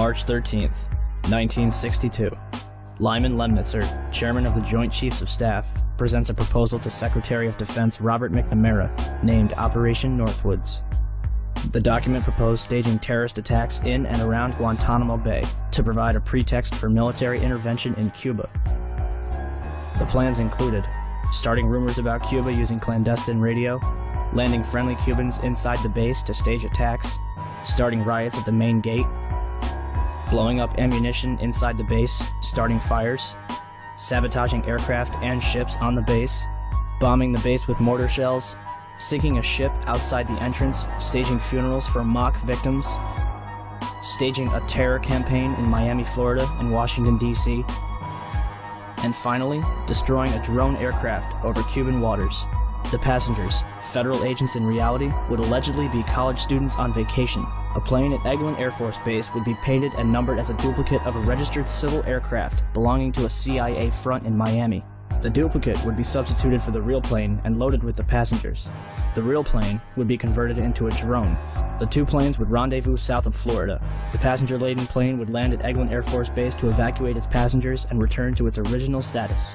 March 13th, 1962. Lyman Lemnitzer, chairman of the Joint Chiefs of Staff, presents a proposal to Secretary of Defense Robert McNamara, named Operation Northwoods. The document proposed staging terrorist attacks in and around Guantanamo Bay to provide a pretext for military intervention in Cuba. The plans included starting rumors about Cuba using clandestine radio, landing friendly Cubans inside the base to stage attacks, starting riots at the main gate, blowing up ammunition inside the base, starting fires, sabotaging aircraft and ships on the base, bombing the base with mortar shells, sinking a ship outside the entrance, staging funerals for mock victims, staging a terror campaign in Miami, Florida, and Washington, D.C., and finally, destroying a drone aircraft over Cuban waters. The passengers, federal agents in reality, would allegedly be college students on vacation. A plane at Eglin Air Force Base would be painted and numbered as a duplicate of a registered civil aircraft belonging to a CIA front in Miami. The duplicate would be substituted for the real plane and loaded with the passengers. The real plane would be converted into a drone. The two planes would rendezvous south of Florida. The passenger-laden plane would land at Eglin Air Force Base to evacuate its passengers and return to its original status.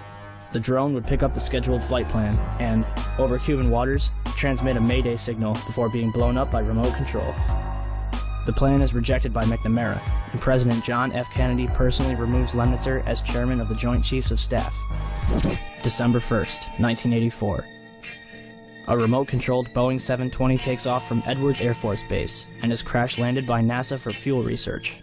The drone would pick up the scheduled flight plan and, over Cuban waters, transmit a Mayday signal before being blown up by remote control. The plan is rejected by McNamara, and President John F. Kennedy personally removes Lemnitzer as chairman of the Joint Chiefs of Staff. December 1st, 1984. A remote-controlled Boeing 720 takes off from Edwards Air Force Base and is crash-landed by NASA for fuel research.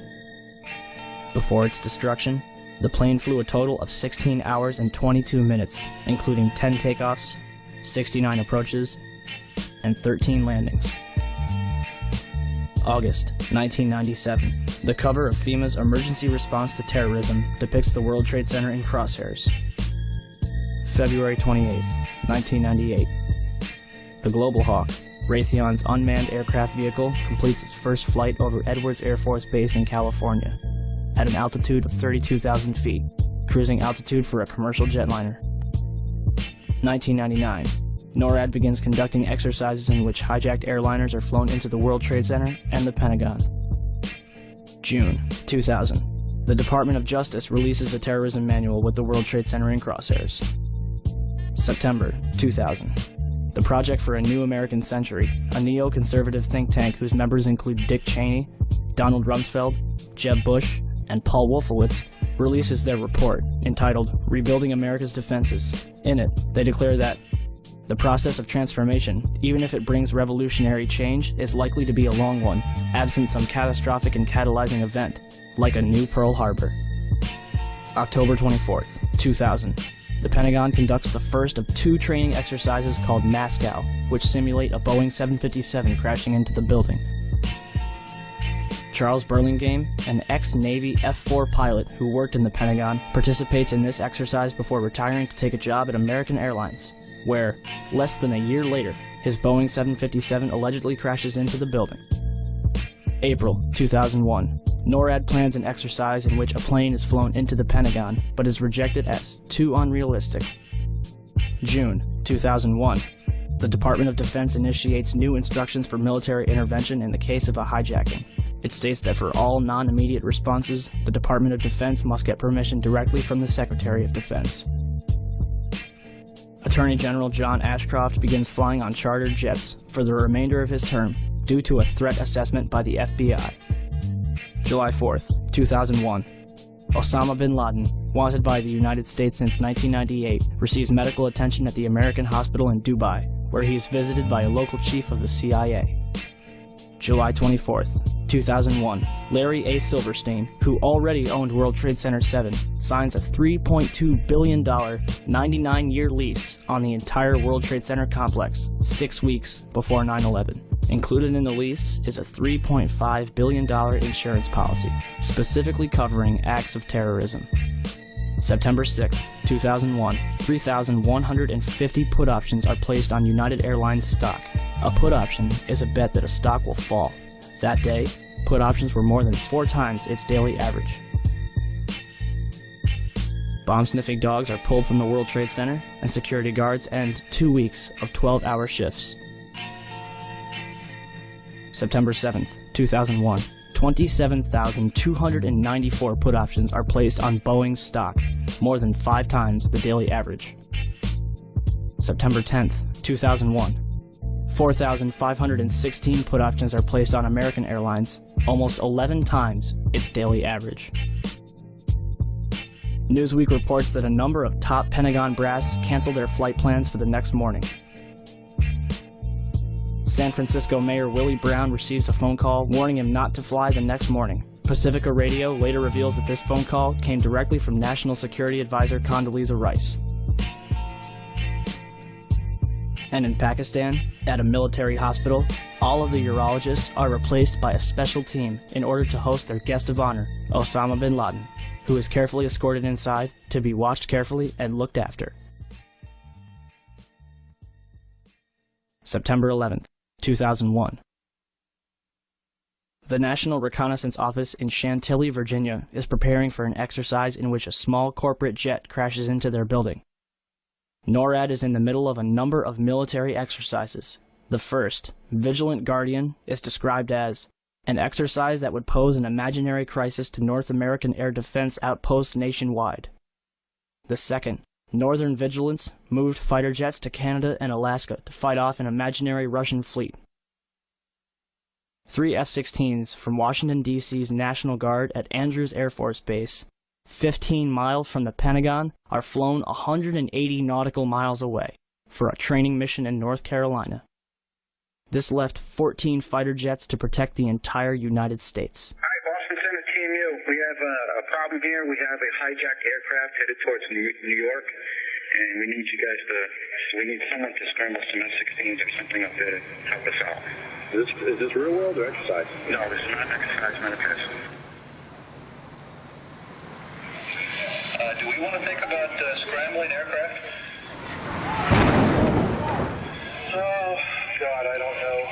Before its destruction, the plane flew a total of 16 hours and 22 minutes, including 10 takeoffs, 69 approaches, and 13 landings. August 1997. The cover of FEMA's Emergency Response to Terrorism depicts the World Trade Center in crosshairs. February 28, 1998. The Global Hawk, Raytheon's unmanned aircraft vehicle, completes its first flight over Edwards Air Force Base in California, at an altitude of 32,000 feet, cruising altitude for a commercial jetliner. 1999. NORAD begins conducting exercises in which hijacked airliners are flown into the World Trade Center and the Pentagon. June 2000. The Department of Justice releases a terrorism manual with the World Trade Center in crosshairs. September 2000. The Project for a New American Century, a neo-conservative think tank whose members include Dick Cheney, Donald Rumsfeld, Jeb Bush, and Paul Wolfowitz, releases their report, entitled Rebuilding America's Defenses. In it, they declare that the process of transformation, even if it brings revolutionary change, is likely to be a long one, absent some catastrophic and catalyzing event, like a new Pearl Harbor. October 24th, 2000. The Pentagon conducts the first of two training exercises called Moscow, which simulate a Boeing 757 crashing into the building. Charles Burlingame, an ex-Navy F-4 pilot who worked in the Pentagon, participates in this exercise before retiring to take a job at American Airlines, where, less than a year later, his Boeing 757 allegedly crashes into the building. April 2001. NORAD plans an exercise in which a plane is flown into the Pentagon, but is rejected as too unrealistic. June 2001. The Department of Defense initiates new instructions for military intervention in the case of a hijacking. It states that for all non-immediate responses, the Department of Defense must get permission directly from the Secretary of Defense. Attorney General John Ashcroft begins flying on chartered jets for the remainder of his term due to a threat assessment by the FBI. July 4th, 2001. Osama bin Laden, wanted by the United States since 1998, receives medical attention at the American hospital in Dubai, where he is visited by a local chief of the CIA. July 24th, 2001. Larry A. Silverstein, who already owned World Trade Center 7, signs a $3.2 billion 99-year lease on the entire World Trade Center complex 6 weeks before 9/11. Included in the lease is a $3.5 billion insurance policy, specifically covering acts of terrorism. September 6, 2001, 3,150 put options are placed on United Airlines stock. A put option is a bet that a stock will fall. That day, put options were more than 4 times its daily average. Bomb-sniffing dogs are pulled from the World Trade Center, and security guards end 2 weeks of 12-hour shifts. September 7th, 2001, 27,294 put options are placed on Boeing's stock, more than 5 times the daily average. September 10th, 2001. 4,516 put options are placed on American Airlines, almost 11 times its daily average. Newsweek reports that a number of top Pentagon brass canceled their flight plans for the next morning. San Francisco Mayor Willie Brown receives a phone call warning him not to fly the next morning. Pacifica Radio later reveals that this phone call came directly from National Security Advisor Condoleezza Rice. And in Pakistan, at a military hospital, all of the urologists are replaced by a special team in order to host their guest of honor, Osama bin Laden, who is carefully escorted inside to be watched carefully and looked after. September 11th, 2001. The National Reconnaissance Office in Chantilly, Virginia, is preparing for an exercise in which a small corporate jet crashes into their building. NORAD is in the middle of a number of military exercises. The first, Vigilant Guardian, is described as an exercise that would pose an imaginary crisis to North American air defense outposts nationwide. The second, Northern Vigilance, moved fighter jets to Canada and Alaska to fight off an imaginary Russian fleet. 3 F-16s from Washington, D.C.'s National Guard at Andrews Air Force Base, 15 miles from the Pentagon, are flown 180 nautical miles away for a training mission in North Carolina. This left 14 fighter jets to protect the entire United States. Hi, Boston Center, Team U. We have a problem here. We have a hijacked aircraft headed towards New York, and we need you guys we need someone to scramble some F-16s or something up there to help us out. Is this real world or exercise? No, this is not exercise, manifest. Do we want to think about scrambling aircraft? Oh, God, I don't know.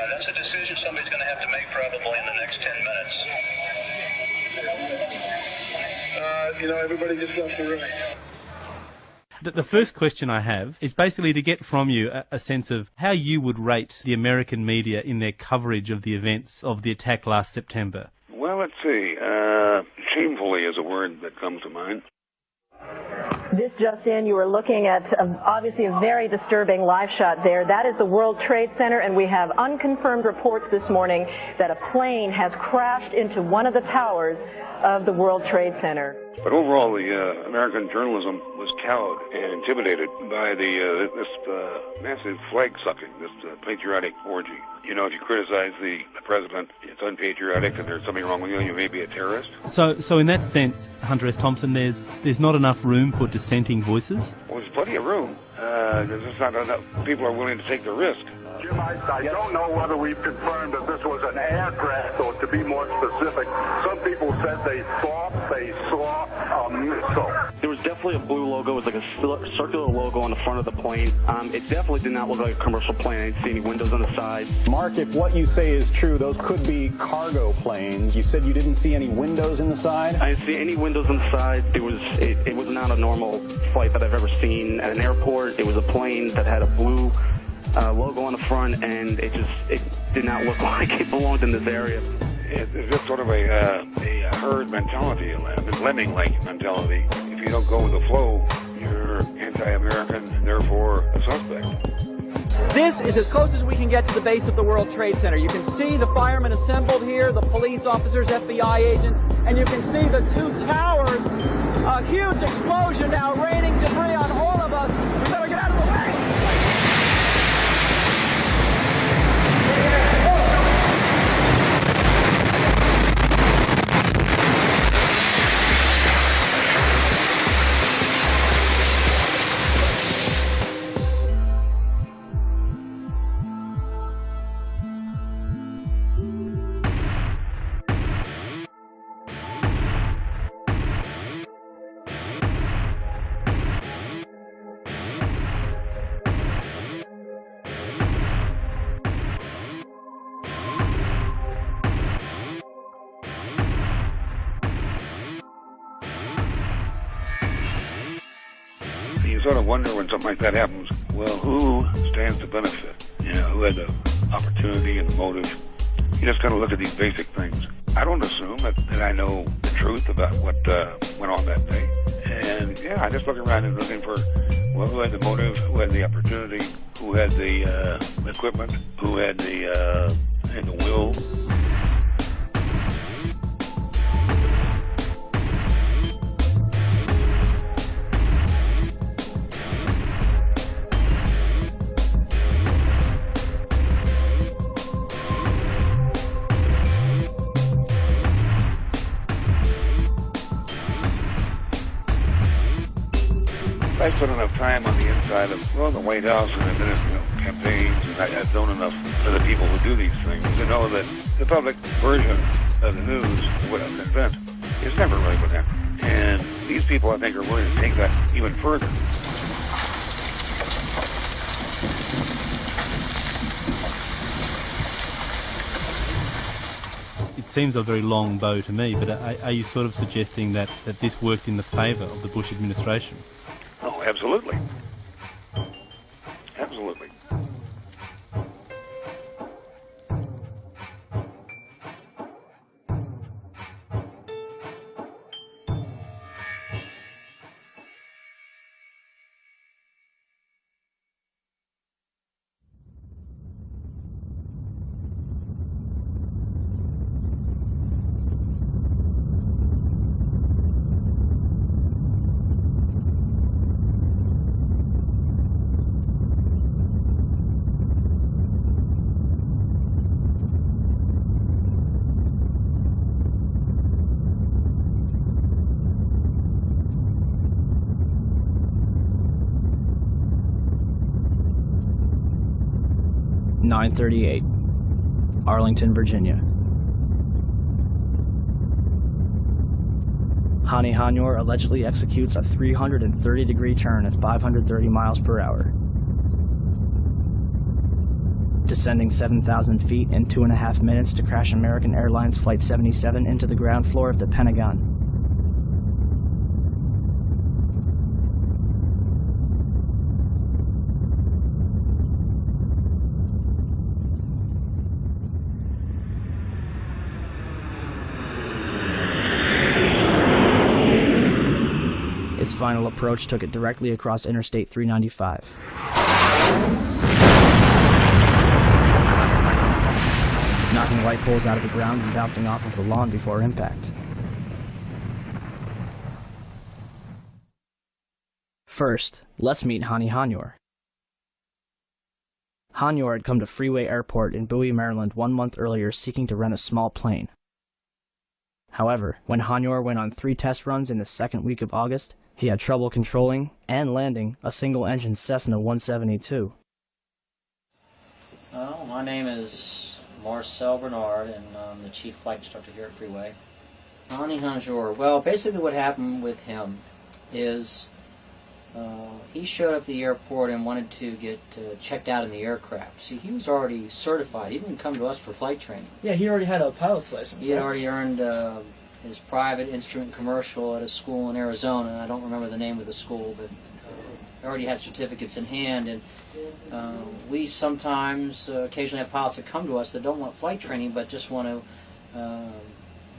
That's a decision somebody's going to have to make probably in the next 10 minutes. Everybody just left the room. The first question I have is basically to get from you a sense of how you would rate the American media in their coverage of the events of the attack last September. Well, let's see. Shamefully is a word that comes to mind. This just in, you are looking at obviously a very disturbing live shot there. That is the World Trade Center, and we have unconfirmed reports this morning that a plane has crashed into one of the towers of the World Trade Center. But overall, the American journalism was cowed and intimidated by this massive flag-sucking, this patriotic orgy. If you criticize the president, it's unpatriotic and there's something wrong with you, you may be a terrorist. So in that sense, Hunter S. Thompson, there's not enough room for dissenting voices? Well, there's plenty of room. There's just not enough people are willing to take the risk. Jim, I don't know whether we've confirmed that this was an aircraft, or to be more specific, some people said they thought they saw a missile. There was definitely a blue logo. It was like a circular logo on the front of the plane. It definitely did not look like a commercial plane. I didn't see any windows on the side. Mark, if what you say is true, those could be cargo planes. You said you didn't see any windows in the side? I didn't see any windows on the side. It was not a normal flight that I've ever seen at an airport. It was a plane that had a blue logo on the front, and it did not look like it belonged in this area. It's just sort of a herd mentality, a lemming-like mentality. If you don't go with the flow, you're anti-American and therefore a suspect. This is as close as we can get to the base of the World Trade Center. You can see the firemen assembled here, the police officers, FBI agents, and you can see the 2 towers. A huge explosion now, raining debris on all of us. We better get out of the way. You sort of wonder when something like that happens, well, who stands to benefit? Who had the opportunity and the motive You just got to look at these basic things. I don't assume that I know the truth about what went on that day. And yeah, I just look around and looking for, well, who had the motive, who had the opportunity, who had the equipment, who had the will. I spent enough time on the inside of, well, the White House and the campaigns, and I've known enough for the people who do these things to know that the public version of the news, what an event, is never really what happened. And these people, I think, are willing to take that even further. It seems a very long bow to me, but are you sort of suggesting that this worked in the favour of the Bush administration? Oh, absolutely. Absolutely. .938, Arlington, Virginia. Hani Hanyor allegedly executes a 330-degree turn at 530 miles per hour, descending 7,000 feet in 2.5 minutes to crash American Airlines Flight 77 into the ground floor of the Pentagon. Its final approach took it directly across Interstate 395. Knocking light poles out of the ground and bouncing off of the lawn before impact. First, let's meet Hani Hanyor. Hanyor had come to Freeway Airport in Bowie, Maryland 1 month earlier seeking to rent a small plane. However, when Hanyor went on 3 test runs in the second week of August, he had trouble controlling and landing a single-engine Cessna 172. Well, my name is Marcel Bernard, and I'm the chief flight instructor here at Freeway. Hani Hanyor, well, basically what happened with him is he showed up at the airport and wanted to get checked out in the aircraft. See, he was already certified. He didn't come to us for flight training. Yeah, he already had a pilot's license. He had already earned his private instrument commercial at a school in Arizona, and I don't remember the name of the school, but already had certificates in hand. And we sometimes occasionally have pilots that come to us that don't want flight training but just want to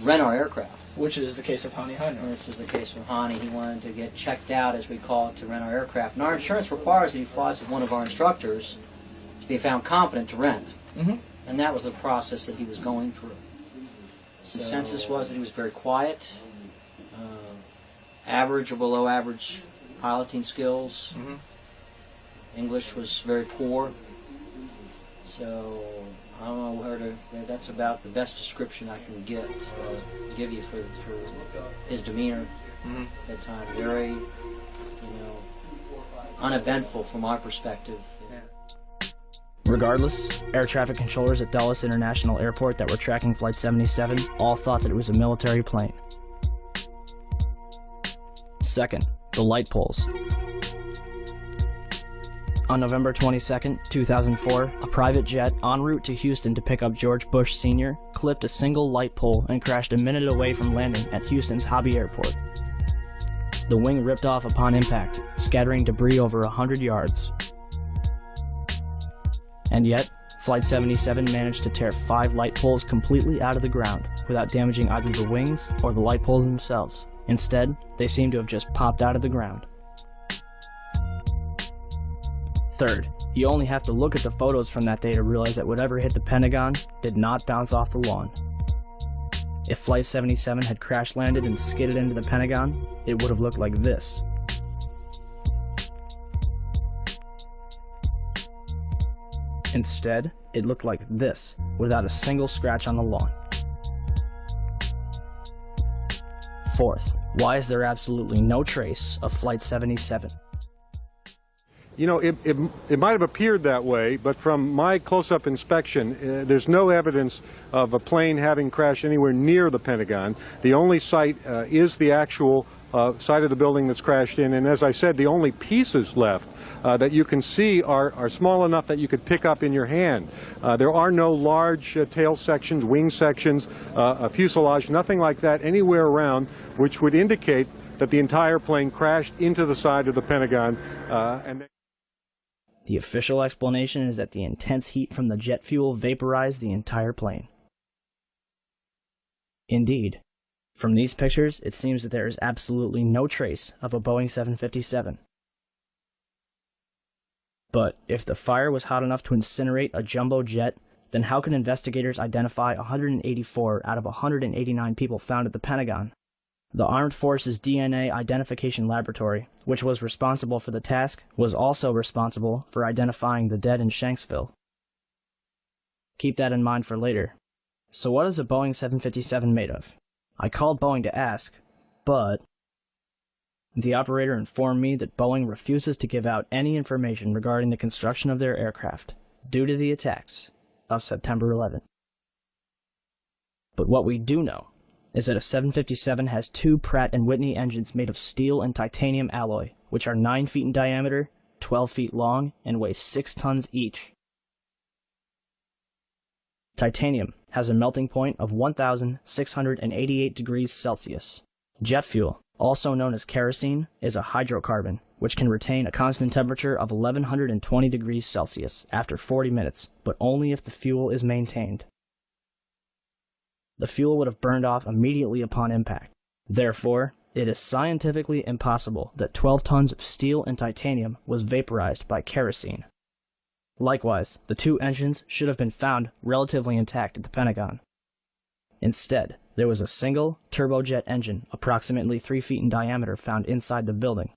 rent our aircraft. Which is the case of Hani Hanyor. This is the case of Hani. He wanted to get checked out, as we call it, to rent our aircraft. And our insurance requires that he flies with one of our instructors to be found competent to rent. Mm-hmm. And that was the process that he was going through. The consensus was that he was very quiet, average or below average piloting skills. Mm-hmm. English was very poor. So I don't know where to. That's about the best description I can give you for his demeanor mm-hmm. at that time. Very, uneventful from our perspective. Regardless, air traffic controllers at Dulles International Airport that were tracking Flight 77 all thought that it was a military plane. Second, the light poles. On November 22, 2004, a private jet en route to Houston to pick up George Bush Sr. clipped a single light pole and crashed a minute away from landing at Houston's Hobby Airport. The wing ripped off upon impact, scattering debris over 100 yards. And yet, Flight 77 managed to tear 5 light poles completely out of the ground without damaging either the wings or the light poles themselves. Instead, they seem to have just popped out of the ground. Third, you only have to look at the photos from that day to realize that whatever hit the Pentagon did not bounce off the lawn. If Flight 77 had crash landed and skidded into the Pentagon, it would have looked like this. Instead, it looked like this, without a single scratch on the lawn. Fourth, why is there absolutely no trace of Flight 77? You know, it might have appeared that way, but from my close-up inspection, there's no evidence of a plane having crashed anywhere near the Pentagon. The only site is the actual site of the building that's crashed in, and as I said, the only pieces left that you can see are small enough that you could pick up in your hand. There are no large tail sections, wing sections, a fuselage, nothing like that anywhere around, which would indicate that the entire plane crashed into the side of the Pentagon. The official explanation is that the intense heat from the jet fuel vaporized the entire plane. Indeed, from these pictures, it seems that there is absolutely no trace of a Boeing 757. But if the fire was hot enough to incinerate a jumbo jet, then how can investigators identify 184 out of 189 people found at the Pentagon? The Armed Forces DNA Identification Laboratory, which was responsible for the task, was also responsible for identifying the dead in Shanksville. Keep that in mind for later. So what is a Boeing 757 made of? I called Boeing to ask, but the operator informed me that Boeing refuses to give out any information regarding the construction of their aircraft due to the attacks of September 11th. But what we do know is that a 757 has 2 Pratt & Whitney engines made of steel and titanium alloy, which are 9 feet in diameter, 12 feet long, and weigh 6 tons each. Titanium has a melting point of 1,688 degrees Celsius. Jet fuel, also known as kerosene, is a hydrocarbon, which can retain a constant temperature of 1,120 degrees Celsius after 40 minutes, but only if the fuel is maintained. The fuel would have burned off immediately upon impact. Therefore, it is scientifically impossible that 12 tons of steel and titanium was vaporized by kerosene. Likewise, the 2 engines should have been found relatively intact at the Pentagon. Instead, there was a single turbojet engine approximately 3 feet in diameter found inside the building.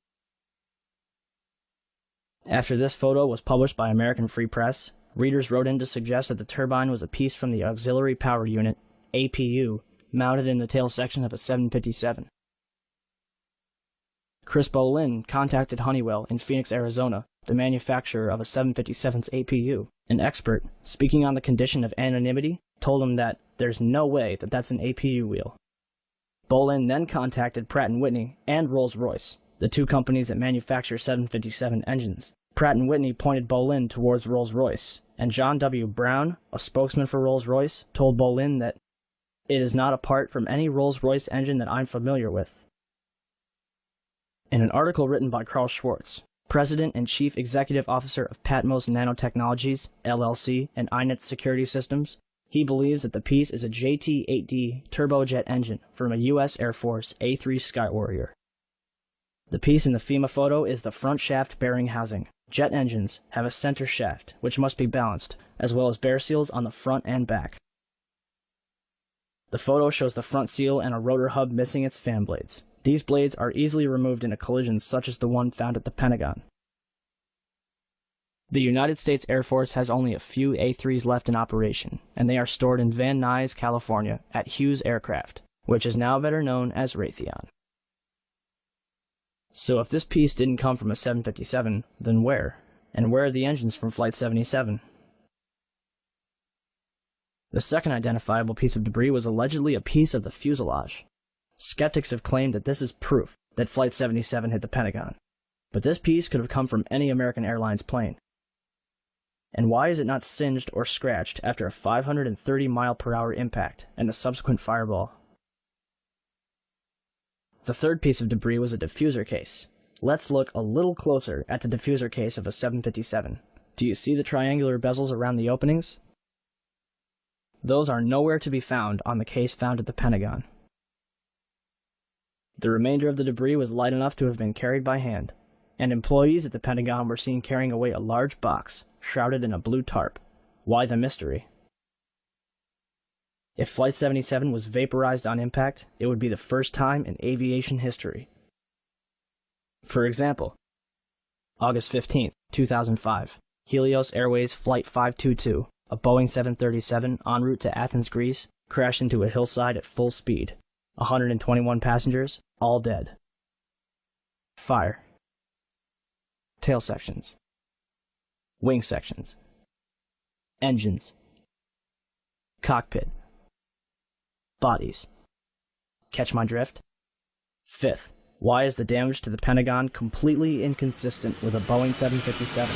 After this photo was published by American Free Press, readers wrote in to suggest that the turbine was a piece from the Auxiliary Power Unit, APU, mounted in the tail section of a 757. Chris Boleyn contacted Honeywell in Phoenix, Arizona, the manufacturer of a 757's APU. An expert, speaking on the condition of anonymity, told him that there's no way that that's an APU wheel. Boleyn then contacted Pratt & Whitney and Rolls-Royce, the 2 companies that manufacture 757 engines. Pratt & Whitney pointed Boleyn towards Rolls-Royce, and John W. Brown, a spokesman for Rolls-Royce, told Boleyn that it is not apart from any Rolls-Royce engine that I'm familiar with. In an article written by Carl Schwartz, President and Chief Executive Officer of Patmos Nanotechnologies, LLC, and iNet Security Systems, he believes that the piece is a JT-8D turbojet engine from a U.S. Air Force A-3 Skywarrior. The piece in the FEMA photo is the front shaft bearing housing. Jet engines have a center shaft, which must be balanced, as well as bear seals on the front and back. The photo shows the front seal and a rotor hub missing its fan blades. These blades are easily removed in a collision such as the one found at the Pentagon. The United States Air Force has only a few A-3s left in operation, and they are stored in Van Nuys, California, at Hughes Aircraft, which is now better known as Raytheon. So if this piece didn't come from a 757, then where? And where are the engines from Flight 77? The second identifiable piece of debris was allegedly a piece of the fuselage. Skeptics have claimed that this is proof that Flight 77 hit the Pentagon, but this piece could have come from any American Airlines plane. And why is it not singed or scratched after a 530 mile/hour impact and a subsequent fireball? The third piece of debris was a diffuser case. Let's look a little closer at the diffuser case of a 757. Do you see the triangular bezels around the openings? Those are nowhere to be found on the case found at the Pentagon. The remainder of the debris was light enough to have been carried by hand, and employees at the Pentagon were seen carrying away a large box shrouded in a blue tarp. Why the mystery? If Flight 77 was vaporized on impact, it would be the first time in aviation history. For example, August 15, 2005, Helios Airways Flight 522, a Boeing 737 en route to Athens, Greece, crashed into a hillside at full speed. 121 passengers, all dead. Fire. Tail sections. Wing sections. Engines. Cockpit. Bodies. Catch my drift? Fifth, why is the damage to the Pentagon completely inconsistent with a Boeing 757?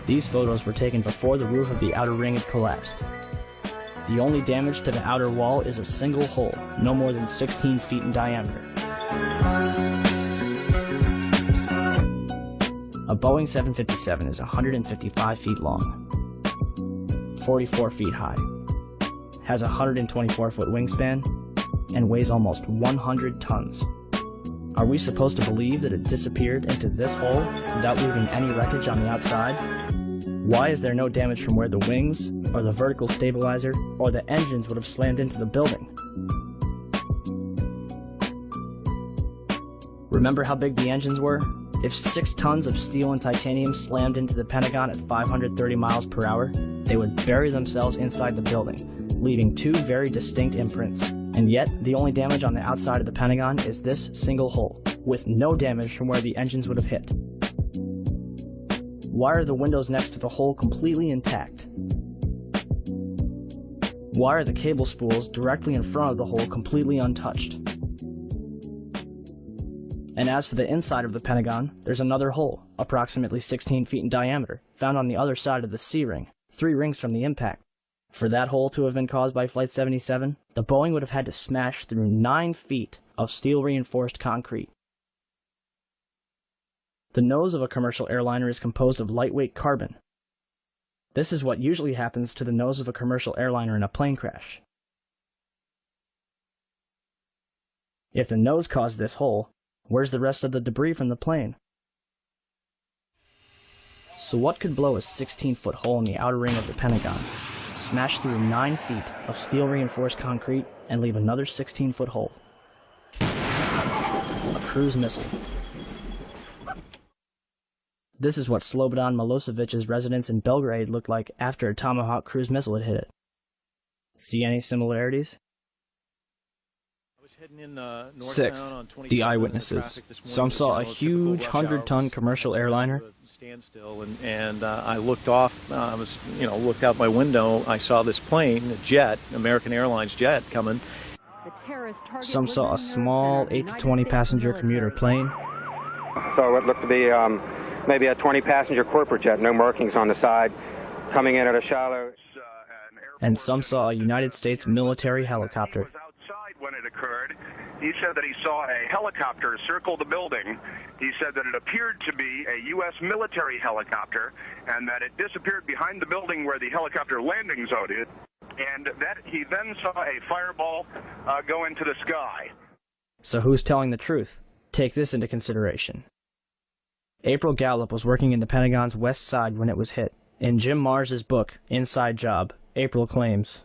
These photos were taken before the roof of the outer ring had collapsed. The only damage to the outer wall is a single hole, no more than 16 feet in diameter. A Boeing 757 is 155 feet long, 44 feet high, has a 124-foot wingspan, and weighs almost 100 tons. Are we supposed to believe that it disappeared into this hole without leaving any wreckage on the outside? Why is there no damage from where the wings, or the vertical stabilizer, or the engines would have slammed into the building? Remember how big the engines were? If 6 tons of steel and titanium slammed into the Pentagon at 530 miles per hour, they would bury themselves inside the building, leaving 2 very distinct imprints. And yet, the only damage on the outside of the Pentagon is this single hole, with no damage from where the engines would have hit. Why are the windows next to the hole completely intact? Why are the cable spools directly in front of the hole completely untouched? And as for the inside of the Pentagon, there's another hole, approximately 16 feet in diameter, found on the other side of the C-ring, 3 rings from the impact. For that hole to have been caused by Flight 77, the Boeing would have had to smash through 9 feet of steel-reinforced concrete. The nose of a commercial airliner is composed of lightweight carbon. This is what usually happens to the nose of a commercial airliner in a plane crash. If the nose caused this hole, where's the rest of the debris from the plane? So what could blow a 16-foot hole in the outer ring of the Pentagon, smash through 9 feet of steel-reinforced concrete, and leave another 16-foot hole? A cruise missile. This is what Slobodan Milosevic's residence in Belgrade looked like after a Tomahawk cruise missile had hit it. See any similarities? 6. The eyewitnesses. Some saw a huge 100-ton commercial airliner. I looked off. Looked out my window. I saw this plane, a jet, American Airlines jet, coming. Some saw a small 8 to 20 passenger commuter plane. So what looked to be maybe a 20-passenger corporate jet, no markings on the side, coming in at a shallow. And some saw a United States military helicopter. When it occurred, he said that he saw a helicopter circle the building. He said that it appeared to be a U.S. military helicopter and that it disappeared behind the building where the helicopter landing zone is, and that he then saw a fireball go into the sky. So who's telling the truth? Take this into consideration. April Gallup was working in the Pentagon's west side when it was hit. In Jim Mars's book, Inside Job, April claims,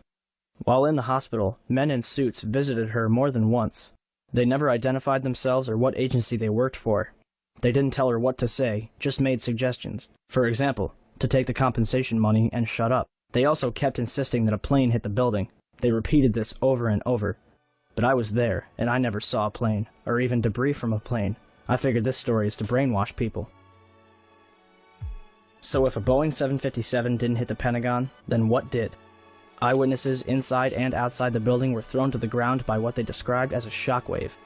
while in the hospital, men in suits visited her more than once. They never identified themselves or what agency they worked for. They didn't tell her what to say, just made suggestions. For example, to take the compensation money and shut up. They also kept insisting that a plane hit the building. They repeated this over and over. But I was there, and I never saw a plane, or even debris from a plane. I figured this story is to brainwash people. So if a Boeing 757 didn't hit the Pentagon, then what did? Eyewitnesses inside and outside the building were thrown to the ground by what they described as a shockwave.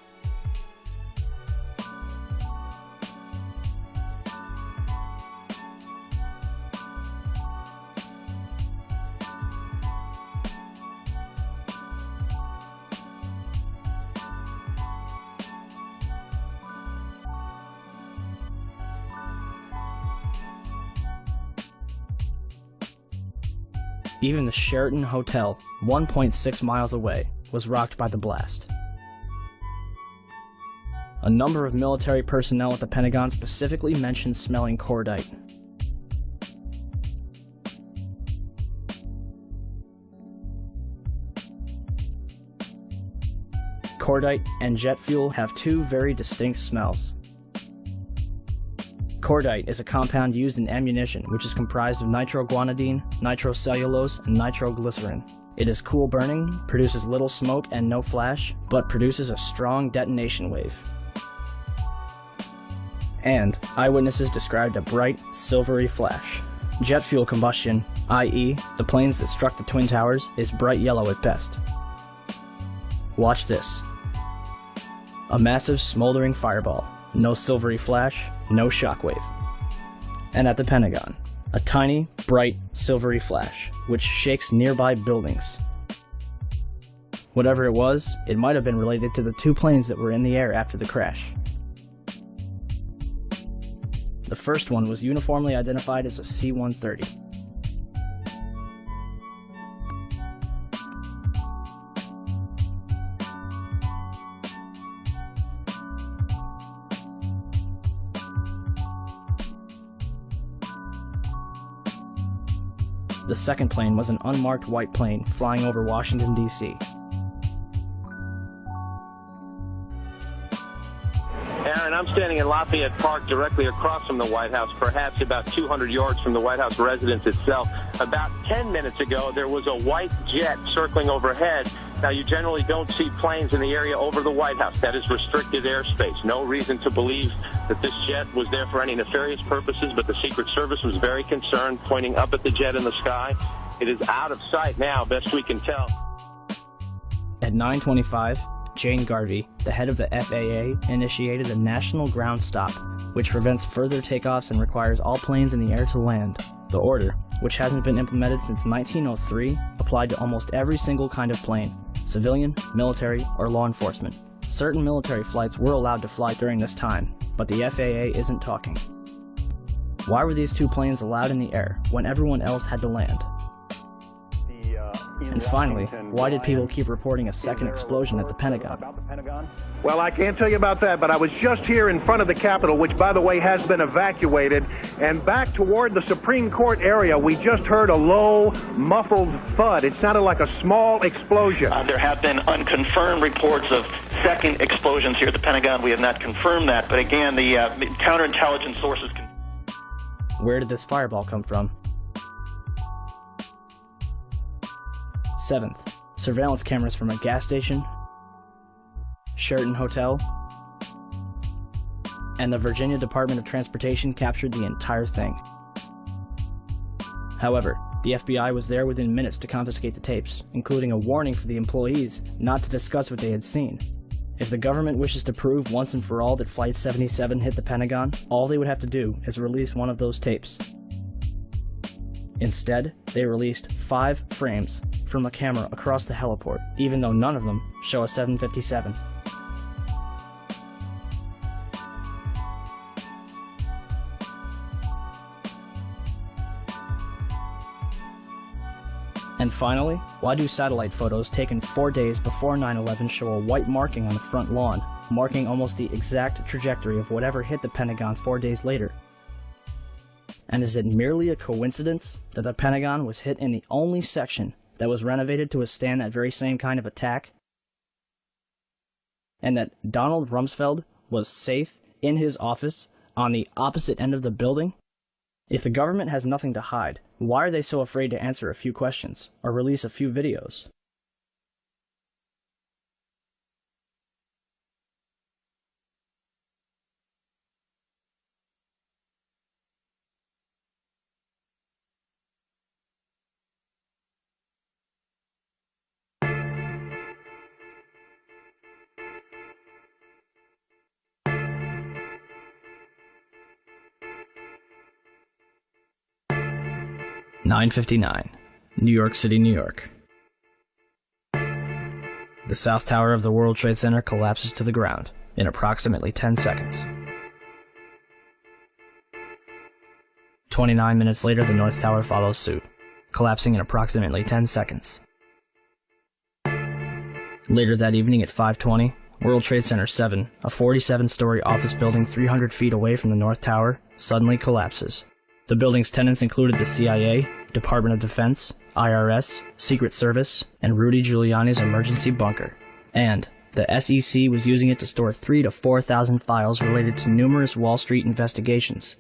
Even the Sheraton Hotel, 1.6 miles away, was rocked by the blast. A number of military personnel at the Pentagon specifically mentioned smelling cordite. Cordite and jet fuel have two very distinct smells. Cordite is a compound used in ammunition which is comprised of nitroguanidine, nitrocellulose, and nitroglycerin. It is cool burning, produces little smoke and no flash, but produces a strong detonation wave. And eyewitnesses described a bright, silvery flash. Jet fuel combustion, i.e., the planes that struck the Twin Towers, is bright yellow at best. Watch this. A massive smoldering fireball. No silvery flash, no shockwave. And at the Pentagon, a tiny, bright, silvery flash, which shakes nearby buildings. Whatever it was, it might have been related to the two planes that were in the air after the crash. The first one was uniformly identified as a C-130. The second plane was an unmarked white plane flying over Washington, D.C. Aaron, I'm standing in Lafayette Park directly across from the White House, perhaps about 200 yards from the White House residence itself. About 10 minutes ago, there was a white jet circling overhead. Now, you generally don't see planes in the area over the White House. That is restricted airspace. No reason to believe that this jet was there for any nefarious purposes, but the Secret Service was very concerned, pointing up at the jet in the sky. It is out of sight now, best we can tell. At 9:25, Jane Garvey, the head of the FAA, initiated a national ground stop, which prevents further takeoffs and requires all planes in the air to land. The order, which hasn't been implemented since 1903, applied to almost every single kind of plane, civilian, military, or law enforcement. Certain military flights were allowed to fly during this time, but the FAA isn't talking. Why were these two planes allowed in the air when everyone else had to land? And finally, why did people keep reporting a second explosion at the Pentagon? Well, I can't tell you about that, but I was just here in front of the Capitol, which, by the way, has been evacuated, and back toward the Supreme Court area, we just heard a low, muffled thud. It sounded like a small explosion. There have been unconfirmed reports of second explosions here at the Pentagon. We have not confirmed that, but again, the counterintelligence sources can... Where did this fireball come from? 7th, surveillance cameras from a gas station, Sheraton Hotel, and the Virginia Department of Transportation captured the entire thing. However, the FBI was there within minutes to confiscate the tapes, including a warning for the employees not to discuss what they had seen. If the government wishes to prove once and for all that Flight 77 hit the Pentagon, all they would have to do is release one of those tapes. Instead, they released 5 frames from a camera across the heliport, even though none of them show a 757. And finally, why do satellite photos taken 4 days before 9/11 show a white marking on the front lawn, marking almost the exact trajectory of whatever hit the Pentagon 4 days later? And is it merely a coincidence that the Pentagon was hit in the only section that was renovated to withstand that very same kind of attack? And that Donald Rumsfeld was safe in his office on the opposite end of the building? If the government has nothing to hide, why are they so afraid to answer a few questions or release a few videos? (9:59), New York City, New York. The South Tower of the World Trade Center collapses to the ground in approximately 10 seconds. 29 minutes later, the North Tower follows suit. collapsing in approximately 10 seconds. Later that evening at 5:20, World Trade Center 7, a 47-story office building 300 feet away from the North Tower, suddenly collapses. The building's tenants included the CIA, Department of Defense, IRS, Secret Service, and Rudy Giuliani's emergency bunker. And the SEC was using it to store 3,000 to 4,000 files related to numerous Wall Street investigations.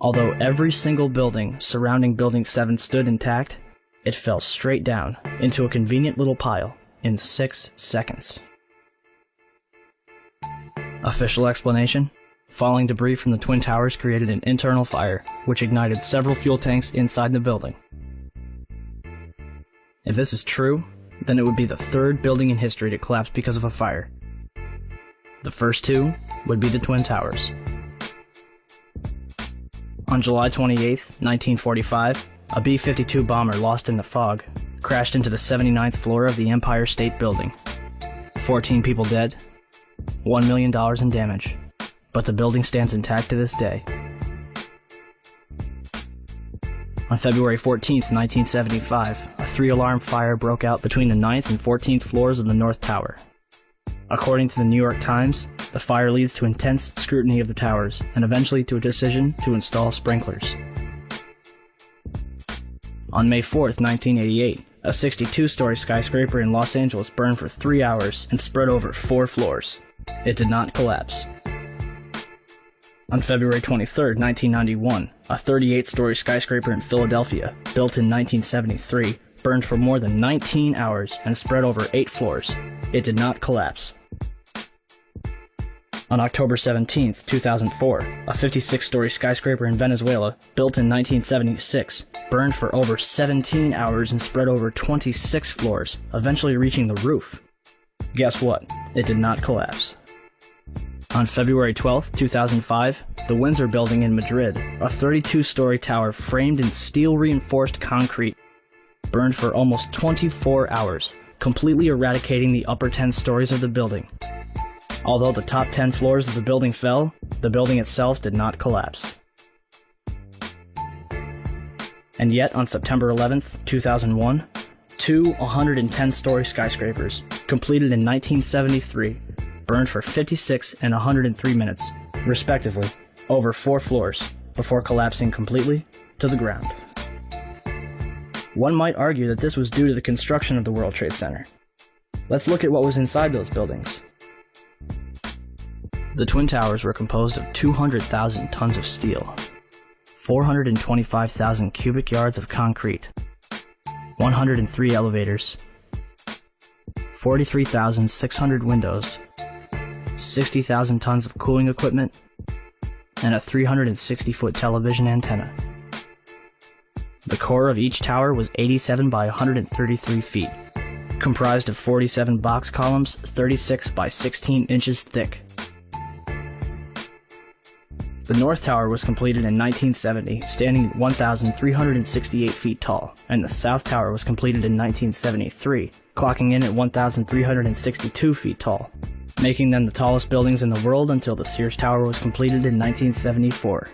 Although every single building surrounding Building 7 stood intact, it fell straight down into a convenient little pile in 6 seconds. Official explanation? Falling debris from the Twin Towers created an internal fire, which ignited several fuel tanks inside the building. If this is true, then it would be the third building in history to collapse because of a fire. The first two would be the Twin Towers. On July 28, 1945, a B-52 bomber lost in the fog crashed into the 79th floor of the Empire State Building. 14 people dead, $1 million in damage, but the building stands intact to this day. On February 14, 1975, a 3-alarm fire broke out between the 9th and 14th floors of the North Tower. According to the New York Times, the fire leads to intense scrutiny of the towers and eventually to a decision to install sprinklers. On May 4, 1988, a 62-story skyscraper in Los Angeles burned for 3 hours and spread over 4 floors. It did not collapse. On February 23, 1991, a 38-story skyscraper in Philadelphia, built in 1973, burned for more than 19 hours and spread over 8 floors. It did not collapse. On October 17, 2004, a 56-story skyscraper in Venezuela, built in 1976, burned for over 17 hours and spread over 26 floors, eventually reaching the roof. Guess what? It did not collapse. On February 12, 2005, the Windsor Building in Madrid, a 32-story tower framed in steel-reinforced concrete, burned for almost 24 hours, completely eradicating the upper 10 stories of the building. Although the top 10 floors of the building fell, the building itself did not collapse. And yet, on September 11, 2001, two 110-story skyscrapers, completed in 1973, burned for 56 and 103 minutes, respectively, over 4 floors, before collapsing completely to the ground. One might argue that this was due to the construction of the World Trade Center. Let's look at what was inside those buildings. The Twin Towers were composed of 200,000 tons of steel, 425,000 cubic yards of concrete, 103 elevators, 43,600 windows, 60,000 tons of cooling equipment, and a 360-foot television antenna. The core of each tower was 87 by 133 feet, comprised of 47 box columns 36 by 16 inches thick. The North Tower was completed in 1970, standing at 1,368 feet tall, and the South Tower was completed in 1973, clocking in at 1,362 feet tall, making them the tallest buildings in the world until the Sears Tower was completed in 1974.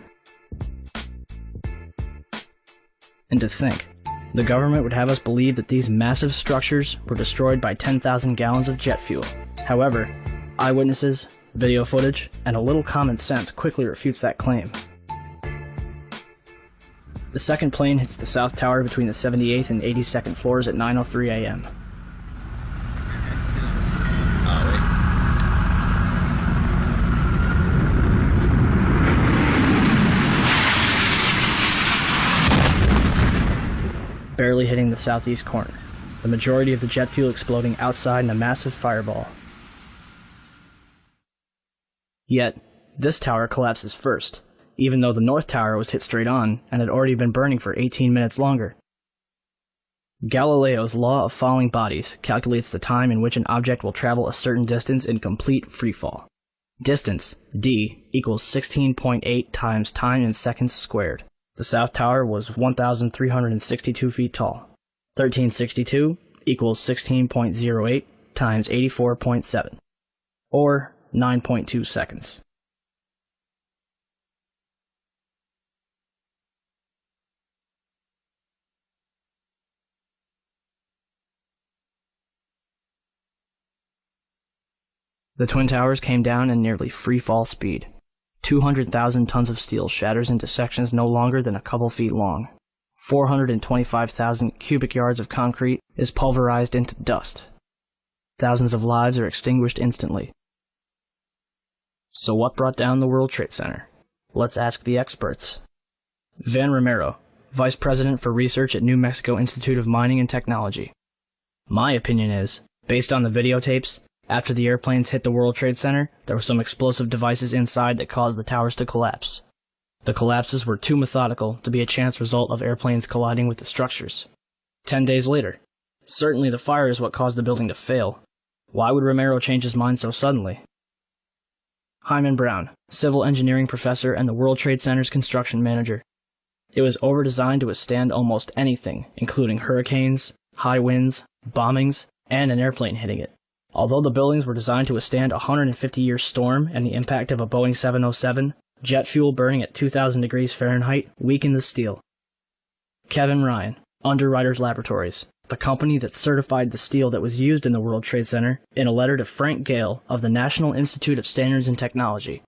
And to think, the government would have us believe that these massive structures were destroyed by 10,000 gallons of jet fuel. However, eyewitnesses, video footage, and a little common sense quickly refutes that claim. The second plane hits the South Tower between the 78th and 82nd floors at 9:03 a.m. Barely hitting the southeast corner, the majority of the jet fuel exploding outside in a massive fireball. Yet, this tower collapses first, even though the North Tower was hit straight on and had already been burning for 18 minutes longer. Galileo's law of falling bodies calculates the time in which an object will travel a certain distance in complete freefall. Distance, d, equals 16.8 times time in seconds squared. The South Tower was 1,362 feet tall. 1362 equals 16.08 times 84.7, or 9.2 seconds. The Twin Towers came down in nearly free-fall speed. 200,000 tons of steel shatters into sections no longer than a couple feet long. 425,000 cubic yards of concrete is pulverized into dust. Thousands of lives are extinguished instantly. So what brought down the World Trade Center? Let's ask the experts. Van Romero, Vice President for Research at New Mexico Institute of Mining and Technology. My opinion is, based on the videotapes, after the airplanes hit the World Trade Center, there were some explosive devices inside that caused the towers to collapse. The collapses were too methodical to be a chance result of airplanes colliding with the structures. 10 days later, certainly the fire is what caused the building to fail. Why would Romero change his mind so suddenly? Hyman Brown, civil engineering professor and the World Trade Center's construction manager. It was over-designed to withstand almost anything, including hurricanes, high winds, bombings, and an airplane hitting it. Although the buildings were designed to withstand a 150-year storm and the impact of a Boeing 707, jet fuel burning at 2,000 degrees Fahrenheit weakened the steel. Kevin Ryan, Underwriters Laboratories, the company that certified the steel that was used in the World Trade Center, in a letter to Frank Gale of the National Institute of Standards and Technology.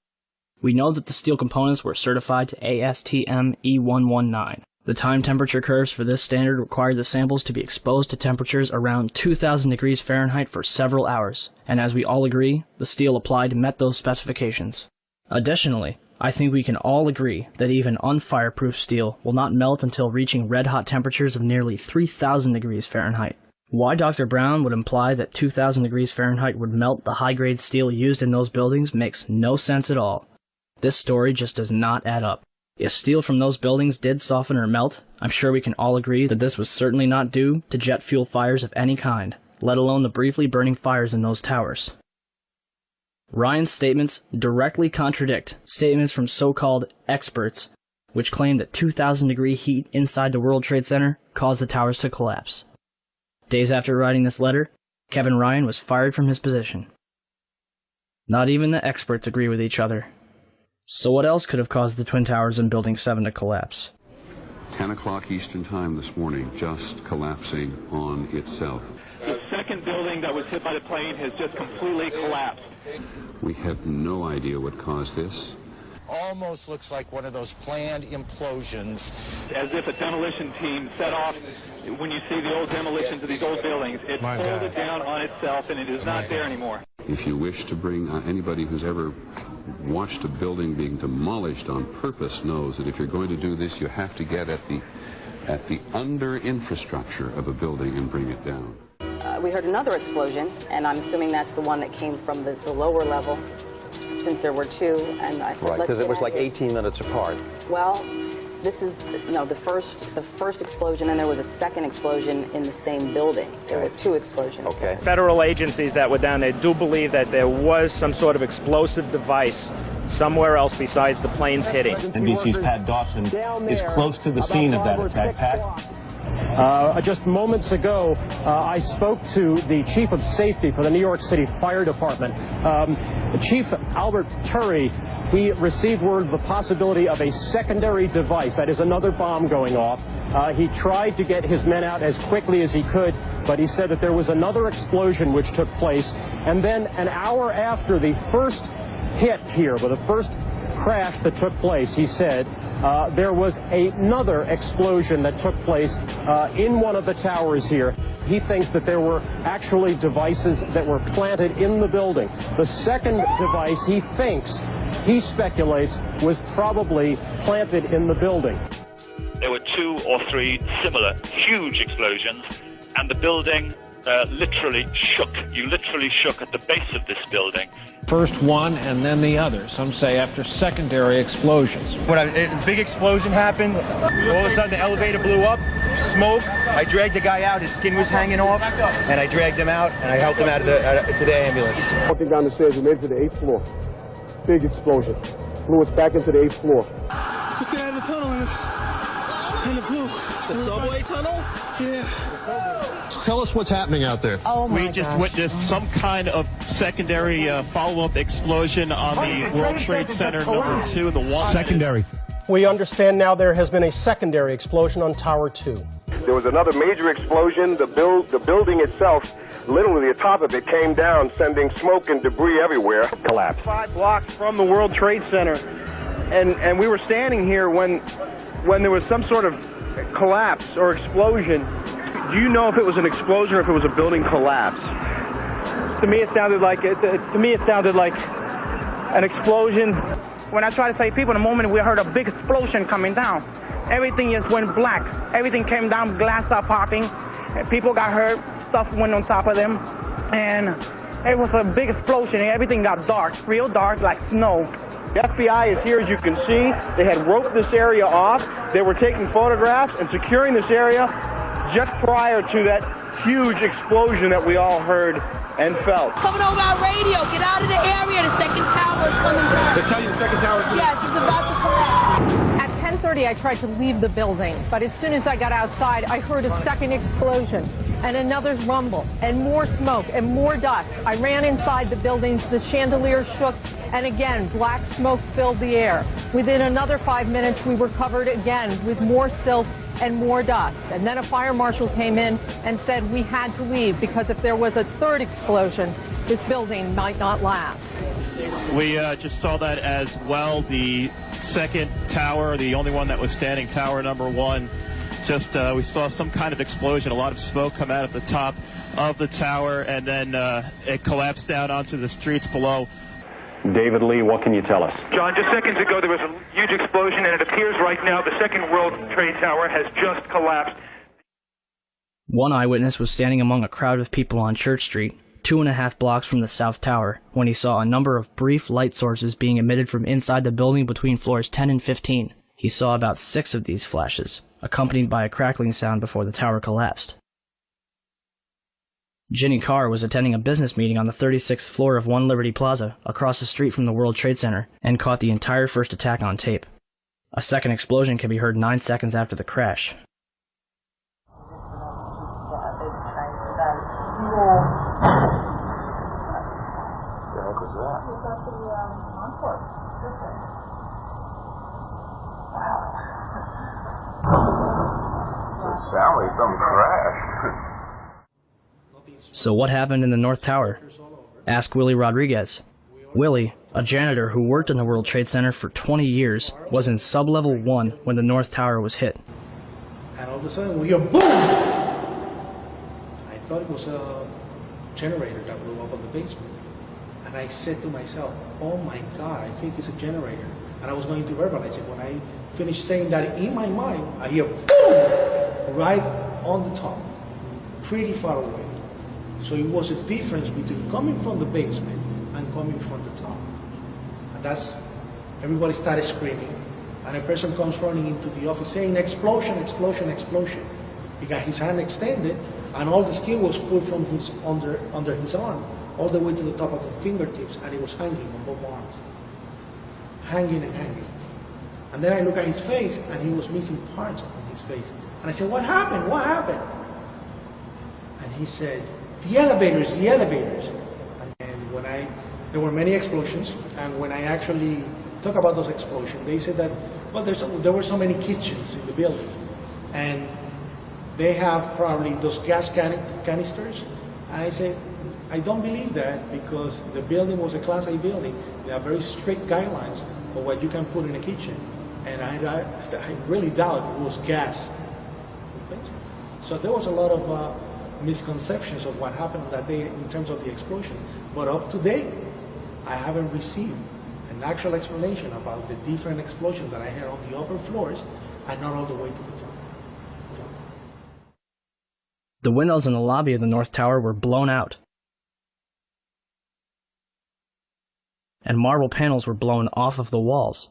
We know that the steel components were certified to ASTM E119. The time temperature curves for this standard required the samples to be exposed to temperatures around 2,000 degrees Fahrenheit for several hours, and as we all agree, the steel applied met those specifications. Additionally, I think we can all agree that even unfireproof steel will not melt until reaching red-hot temperatures of nearly 3,000 degrees Fahrenheit. Why Dr. Brown would imply that 2,000 degrees Fahrenheit would melt the high-grade steel used in those buildings makes no sense at all. This story just does not add up. If steel from those buildings did soften or melt, I'm sure we can all agree that this was certainly not due to jet fuel fires of any kind, let alone the briefly burning fires in those towers. Ryan's statements directly contradict statements from so-called experts, which claim that 2,000-degree heat inside the World Trade Center caused the towers to collapse. Days after writing this letter, Kevin Ryan was fired from his position. Not even the experts agree with each other. So what else could have caused the Twin Towers in Building 7 to collapse? 10 o'clock Eastern Time this morning, just collapsing on itself. The second building that was hit by the plane has just completely collapsed. We have no idea what caused this. Almost looks like one of those planned implosions. As if a demolition team set off. When you see the old demolitions of these old buildings, it folded down on itself and it is not there anymore. If you wish to bring anybody who's ever watched a building being demolished on purpose knows that if you're going to do this, you have to get at the under infrastructure of a building and bring it down. We heard another explosion, and I'm assuming that's the one that came from the lower level, since there were two. And I said, right, because it was like 18 minutes apart. Well, this is the first explosion, and there was a second explosion in the same building. There were two explosions. Okay. Federal agencies that were down there do believe that there was some sort of explosive device somewhere else besides the planes hitting. NBC's Pat Dawson is close to the scene of that attack. Pat? Just moments ago, I spoke to the chief of safety for the New York City Fire Department. Chief Albert Turry, he received word of the possibility of a secondary device, that is another bomb going off. He tried to get his men out as quickly as he could, but he said that there was another explosion which took place. And then an hour after the first hit here, with the first crash that took place, he said, there was another explosion that took place in one of the towers here. He thinks that there were actually devices that were planted in the building. The second device, he speculates, was probably planted in the building. There were 2 or 3 similar huge explosions, and the building literally shook. You literally shook at the base of this building. First one and then the other. Some say after secondary explosions. When a big explosion happened, all of a sudden the elevator blew up, smoke. I dragged the guy out. His skin was hanging off, and I dragged him out, and I helped him out to the ambulance. Walking down the stairs, we made it to the 8th floor. Big explosion. Blew us back into the 8th floor. Just get out of the tunnel and it blew. The subway tunnel? Yeah. Tell us what's happening out there. Oh my We just witnessed some kind of secondary follow-up explosion on the World Trade Center number 2 in the water. Secondary. We understand now there has been a secondary explosion on Tower 2. There was another major explosion. The building itself, literally the top of it came down, sending smoke and debris everywhere. Collapse. 5 blocks from the World Trade Center, and we were standing here when there was some sort of collapse or explosion. Do you know if it was an explosion or if it was a building collapse? To me, it sounded like an explosion. When I tried to save people, in the moment we heard a big explosion coming down. Everything just went black. Everything came down, glass started popping. People got hurt, stuff went on top of them, and it was a big explosion. Everything got dark, real dark, like snow. The FBI is here, as you can see. They had roped this area off. They were taking photographs and securing this area just prior to that huge explosion that we all heard and felt. Coming over our radio, get out of the area. The second tower is coming down. They tell you the second tower is coming down? Yes, it's about to collapse. At 10:30, I tried to leave the building, but as soon as I got outside, I heard a second explosion and another rumble and more smoke and more dust. I ran inside the buildings, the chandelier shook, and again, black smoke filled the air. Within another 5 minutes, we were covered again with more silt and more dust. And then a fire marshal came in and said we had to leave because if there was a third explosion, this building might not last. We just saw that as well. The second tower, the only one that was standing, tower number 1, we saw some kind of explosion, a lot of smoke come out at the top of the tower, and then it collapsed down onto the streets below. David Lee, what can you tell us? John, just seconds ago there was a huge explosion, and it appears right now the second World Trade Tower has just collapsed. One eyewitness was standing among a crowd of people on Church Street, 2.5 blocks from the South Tower, when he saw a number of brief light sources being emitted from inside the building between floors 10 and 15. He saw about 6 of these flashes, accompanied by a crackling sound before the tower collapsed. Ginny Carr was attending a business meeting on the 36th floor of One Liberty Plaza, across the street from the World Trade Center, and caught the entire first attack on tape. A second explosion can be heard 9 seconds after the crash. It sounded like something crashed. So what happened in the North Tower? Ask Willie Rodriguez. Willie, a janitor who worked in the World Trade Center for 20 years, was in sub-level 1 when the North Tower was hit. And all of a sudden we hear boom! I thought it was a generator that blew up on the basement. And I said to myself, oh my God, I think it's a generator. And I was going to verbalize it. When I finished saying that in my mind, I hear boom! Right on the top, pretty far away. So it was a difference between coming from the basement and coming from the top. And that's, everybody started screaming. And a person comes running into the office saying, explosion, explosion, explosion. He got his hand extended, and all the skin was pulled from his under his arm, all the way to the top of the fingertips, and it was hanging on both arms. Hanging and hanging. And then I look at his face, and he was missing parts of his face. And I said, what happened? What happened? And he said, the elevators, the elevators. And when there were many explosions, and when I actually talk about those explosions, they said that, well, there were so many kitchens in the building, and they have probably those gas canisters. And I said, I don't believe that, because the building was a Class A building. They have very strict guidelines for what you can put in a kitchen. And I really doubt it was gas. So there was a lot of misconceptions of what happened that day in terms of the explosion. But up to date, I haven't received an actual explanation about the different explosions that I heard on the upper floors and not all the way to the top. The windows in the lobby of the North Tower were blown out, and marble panels were blown off of the walls.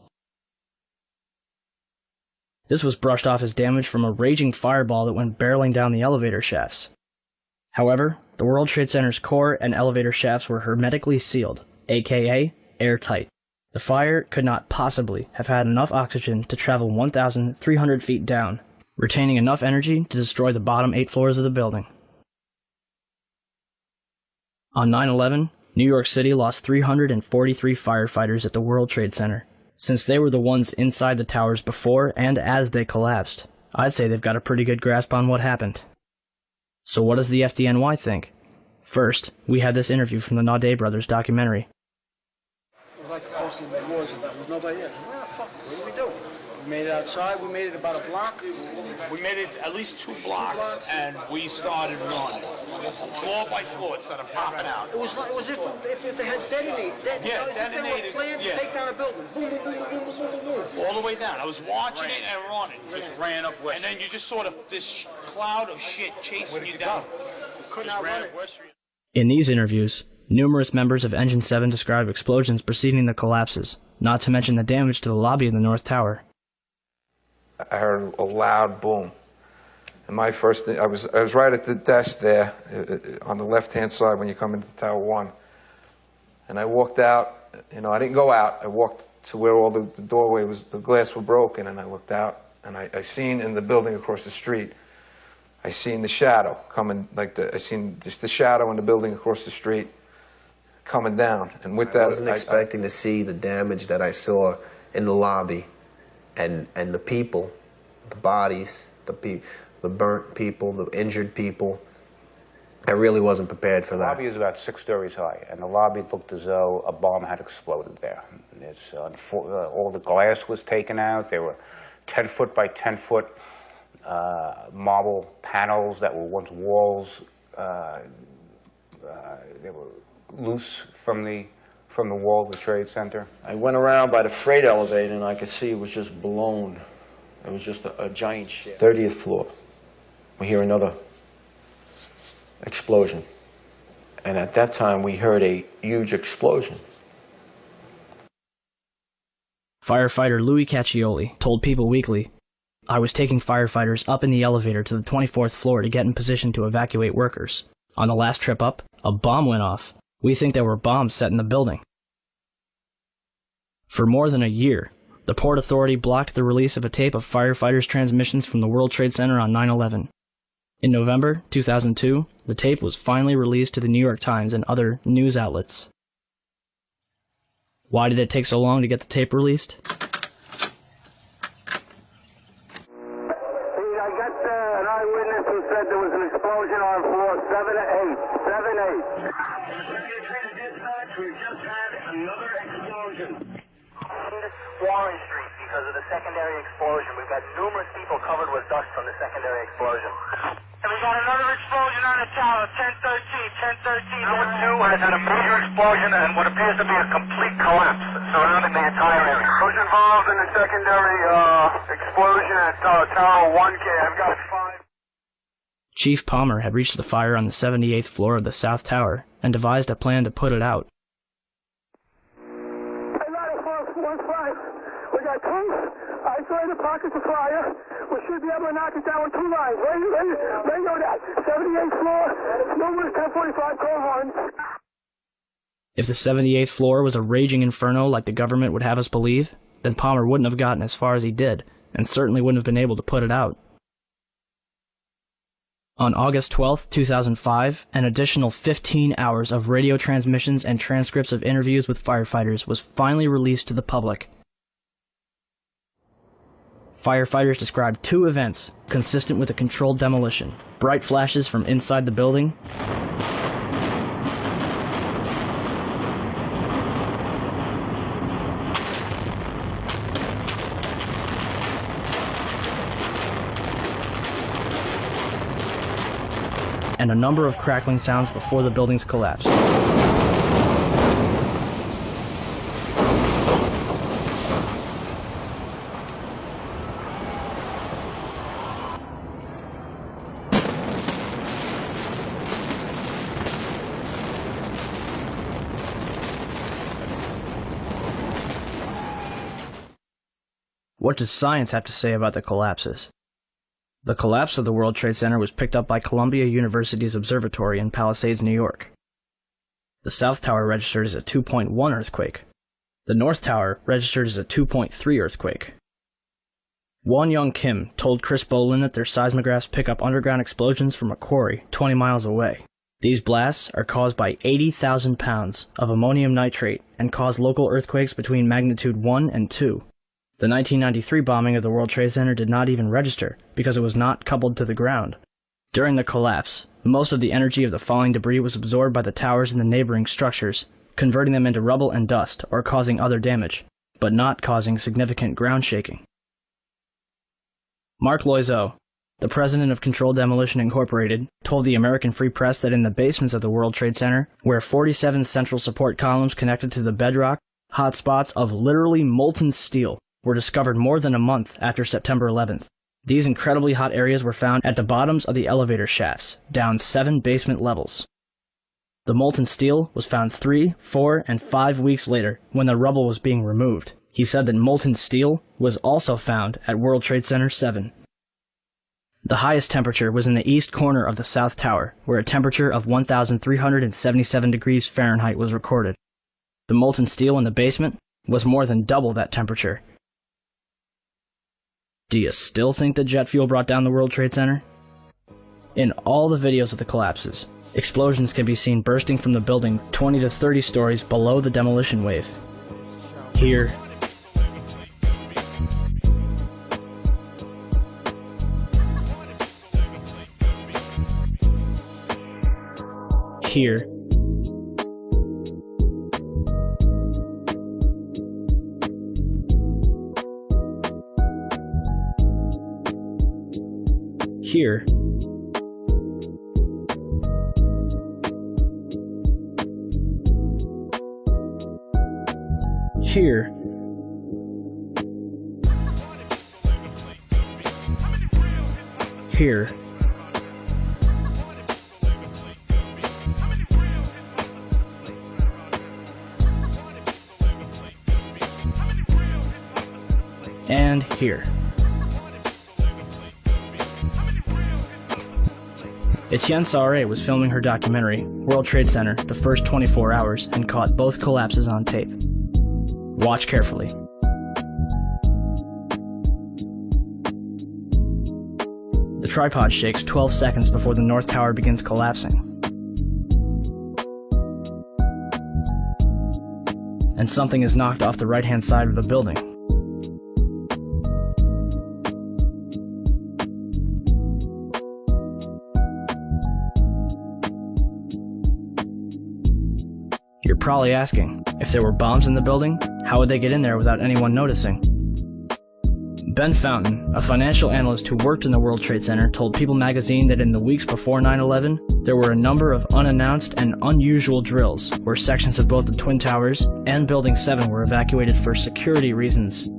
This was brushed off as damage from a raging fireball that went barreling down the elevator shafts. However, the World Trade Center's core and elevator shafts were hermetically sealed, aka airtight. The fire could not possibly have had enough oxygen to travel 1,300 feet down, retaining enough energy to destroy the bottom 8 floors of the building. On 9/11, New York City lost 343 firefighters at the World Trade Center, since they were the ones inside the towers before and as they collapsed. I'd say they've got a pretty good grasp on what happened. So what does the FDNY think? First, we had this interview from the Naudet brothers documentary. It was like posting the wars and there was nobody in. Well, fuck, what do we do? We made it outside, we made it about a block. We made it at least two blocks, and we started running. Floor by floor, it started popping out. It was like, it was if they had detonated. Detonated. They were planned to take down a building. Boom, boom, boom, boom, boom, boom, boom. All the way down. I was watching it and running. Just ran up west. And then you just sort of this cloud of shit chasing you down. Could not run it. In these interviews, numerous members of Engine 7 described explosions preceding the collapses, not to mention the damage to the lobby of the North Tower. I heard a loud boom. And my first thing, I was right at the desk there on the left-hand side when you come into Tower 1. And I walked out, I didn't go out. I walked to where all the doorway was, the glass were broken, and I looked out, and I seen in the building across the street, I seen the shadow coming, I seen just the shadow in the building across the street coming down. And with that, I wasn't expecting to see the damage that I saw in the lobby. And the people, the bodies, the burnt people, the injured people, I really wasn't prepared for that. The lobby is about 6 stories high, and the lobby looked as though a bomb had exploded there. All the glass was taken out. There were 10-foot by 10-foot marble panels that were once walls. They were loose from the wall of the Trade Center. I went around by the freight elevator and I could see it was just blown. It was just a giant shit. 30th floor. We hear another explosion. And at that time we heard a huge explosion. Firefighter Louis Caccioli told People Weekly, "I was taking firefighters up in the elevator to the 24th floor to get in position to evacuate workers. On the last trip up, a bomb went off. We think there were bombs set in the building." For more than a year, the Port Authority blocked the release of a tape of firefighters' transmissions from the World Trade Center on 9/11. In November 2002, the tape was finally released to the New York Times and other news outlets. Why did it take so long to get the tape released? I got an eyewitness who said there was an explosion on floor 7-8. 7-8. We just had another explosion. Warren Street because of the secondary explosion. We've got numerous people covered with dust from the secondary explosion. And we got another explosion on the tower, 1013. Tower 2 has had a major explosion and what appears to be a complete collapse surrounding the entire area. Who's involved in the secondary explosion at Tower 1K? I've got 5. Chief Palmer had reached the fire on the 78th floor of the South Tower and devised a plan to put it out. We got 2 isolated pockets of fire. We should be able to knock it down with 2 lines. Right know that. 78th floor, numerous 1045 call horns. If the 78th floor was a raging inferno like the government would have us believe, then Palmer wouldn't have gotten as far as he did, and certainly wouldn't have been able to put it out. On August 12, 2005, an additional 15 hours of radio transmissions and transcripts of interviews with firefighters was finally released to the public. Firefighters described 2 events consistent with a controlled demolition: bright flashes from inside the building and a number of crackling sounds before the buildings collapsed. What does science have to say about the collapses? The collapse of the World Trade Center was picked up by Columbia University's observatory in Palisades, New York. The South Tower registered as a 2.1 earthquake. The North Tower registered as a 2.3 earthquake. Won Young Kim told Chris Bolin that their seismographs pick up underground explosions from a quarry 20 miles away. These blasts are caused by 80,000 pounds of ammonium nitrate and cause local earthquakes between magnitude 1 and 2. The 1993 bombing of the World Trade Center did not even register because it was not coupled to the ground. During the collapse, most of the energy of the falling debris was absorbed by the towers and the neighboring structures, converting them into rubble and dust or causing other damage, but not causing significant ground shaking. Mark Loiseau, the president of Controlled Demolition Incorporated, told the American Free Press that in the basements of the World Trade Center, where 47 central support columns connected to the bedrock, hot spots of literally molten steel were discovered more than a month after September 11th. These incredibly hot areas were found at the bottoms of the elevator shafts, down 7 basement levels. The molten steel was found 3, 4, and 5 weeks later when the rubble was being removed. He said that molten steel was also found at World Trade Center 7. The highest temperature was in the east corner of the South Tower, where a temperature of 1,377 degrees Fahrenheit was recorded. The molten steel in the basement was more than double that temperature. Do you still think that jet fuel brought down the World Trade Center? In all the videos of the collapses, explosions can be seen bursting from the building 20 to 30 stories below the demolition wave. Here, here, here, here, here, and here. Etienne Sauret was filming her documentary, World Trade Center, the first 24 hours, and caught both collapses on tape. Watch carefully. The tripod shakes 12 seconds before the North Tower begins collapsing. And something is knocked off the right-hand side of the building. You're probably asking, if there were bombs in the building, how would they get in there without anyone noticing? Ben Fountain, a financial analyst who worked in the World Trade Center, told People magazine that in the weeks before 9/11, there were a number of unannounced and unusual drills where sections of both the Twin Towers and Building 7 were evacuated for security reasons.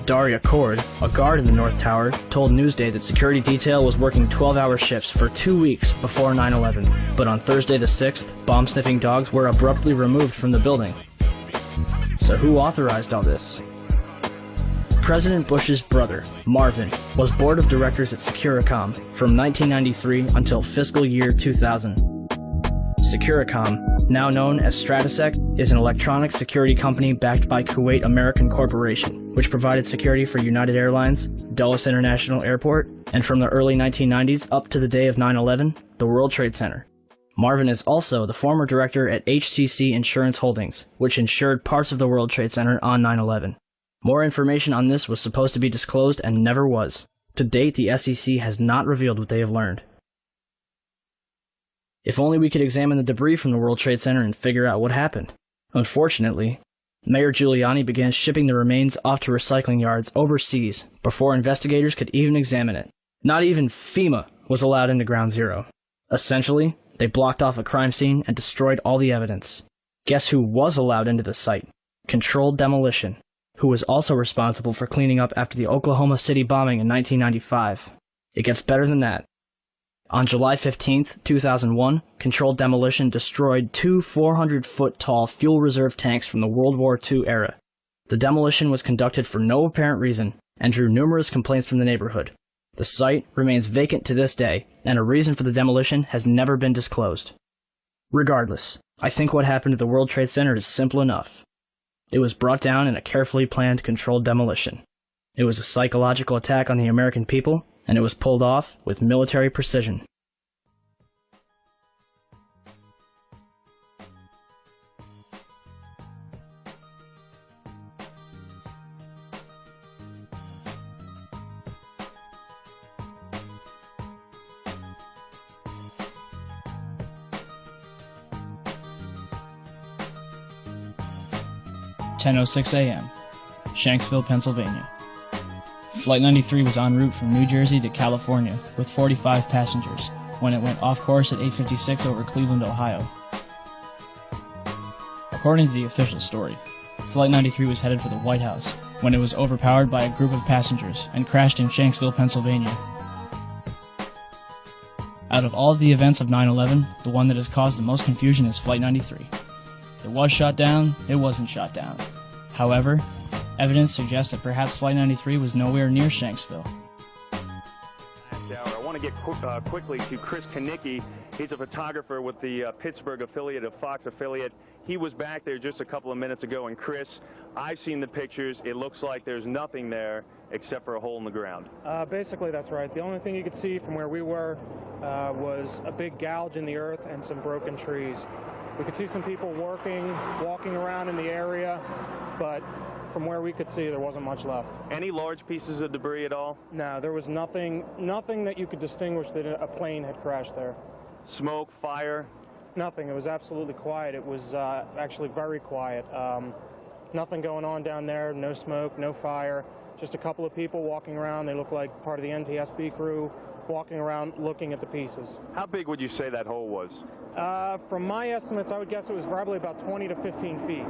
Daria Cord, a guard in the North Tower, told Newsday that security detail was working 12-hour shifts for 2 weeks before 9/11, but on Thursday the 6th, bomb-sniffing dogs were abruptly removed from the building. So who authorized all this? President Bush's brother, Marvin, was board of directors at Securicom from 1993 until fiscal year 2000. Securicom, now known as Stratosec, is an electronic security company backed by Kuwait American Corporation, which provided security for United Airlines, Dulles International Airport, and from the early 1990s up to the day of 9/11, the World Trade Center. Marvin is also the former director at HCC Insurance Holdings, which insured parts of the World Trade Center on 9/11. More information on this was supposed to be disclosed and never was. To date, the SEC has not revealed what they have learned. If only we could examine the debris from the World Trade Center and figure out what happened. Unfortunately, Mayor Giuliani began shipping the remains off to recycling yards overseas before investigators could even examine it. Not even FEMA was allowed into Ground Zero. Essentially, they blocked off a crime scene and destroyed all the evidence. Guess who was allowed into the site? Controlled Demolition, who was also responsible for cleaning up after the Oklahoma City bombing in 1995. It gets better than that. On July 15, 2001, Controlled Demolition destroyed 2 400-foot-tall fuel reserve tanks from the World War II era. The demolition was conducted for no apparent reason and drew numerous complaints from the neighborhood. The site remains vacant to this day, and a reason for the demolition has never been disclosed. Regardless, I think what happened to the World Trade Center is simple enough. It was brought down in a carefully planned controlled demolition. It was a psychological attack on the American people, and it was pulled off with military precision. 10:06 a.m., Shanksville, Pennsylvania. Flight 93 was en route from New Jersey to California with 45 passengers when it went off course at 8:56 over Cleveland, Ohio. According to the official story, Flight 93 was headed for the White House when it was overpowered by a group of passengers and crashed in Shanksville, Pennsylvania. Out of all of the events of 9/11, the one that has caused the most confusion is Flight 93. It was shot down, it wasn't shot down. However, evidence suggests that perhaps Flight 93 was nowhere near Shanksville. I want to get quickly to Chris Kanicki. He's a photographer with the Pittsburgh affiliate of Fox affiliate. He was back there just a couple of minutes ago, and Chris, I've seen the pictures. It looks like there's nothing there except for a hole in the ground. Basically, that's right. The only thing you could see from where we were was a big gouge in the earth and some broken trees. We could see some people walking around in the area, but from where we could see, there wasn't much left. Any large pieces of debris at all? No, there was nothing that you could distinguish that a plane had crashed there. Smoke, fire? Nothing. It was absolutely quiet. It was actually very quiet. Nothing going on down there, no smoke, no fire, just a couple of people walking around. They look like part of the NTSB crew walking around looking at the pieces. How big would you say that hole was? From my estimates, I would guess it was probably about 20 to 15 feet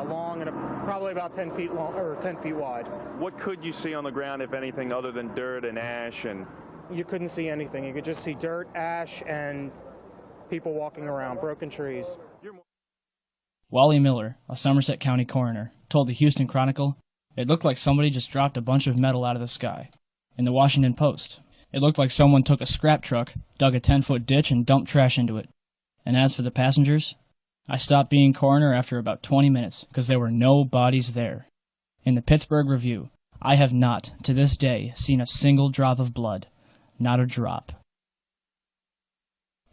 long and probably about 10 feet long or 10 feet wide. What could you see on the ground, if anything, other than dirt and ash? And you couldn't see anything. You could just see dirt, ash, and people walking around, broken trees. Wally Miller, a Somerset County coroner, told the Houston Chronicle, "It looked like somebody just dropped a bunch of metal out of the sky." In the Washington Post, "It looked like someone took a scrap truck, dug a 10-foot ditch, and dumped trash into it." And as for the passengers, I stopped being coroner after about 20 minutes because there were no bodies there. In the Pittsburgh Review, I have not, to this day, seen a single drop of blood. Not a drop.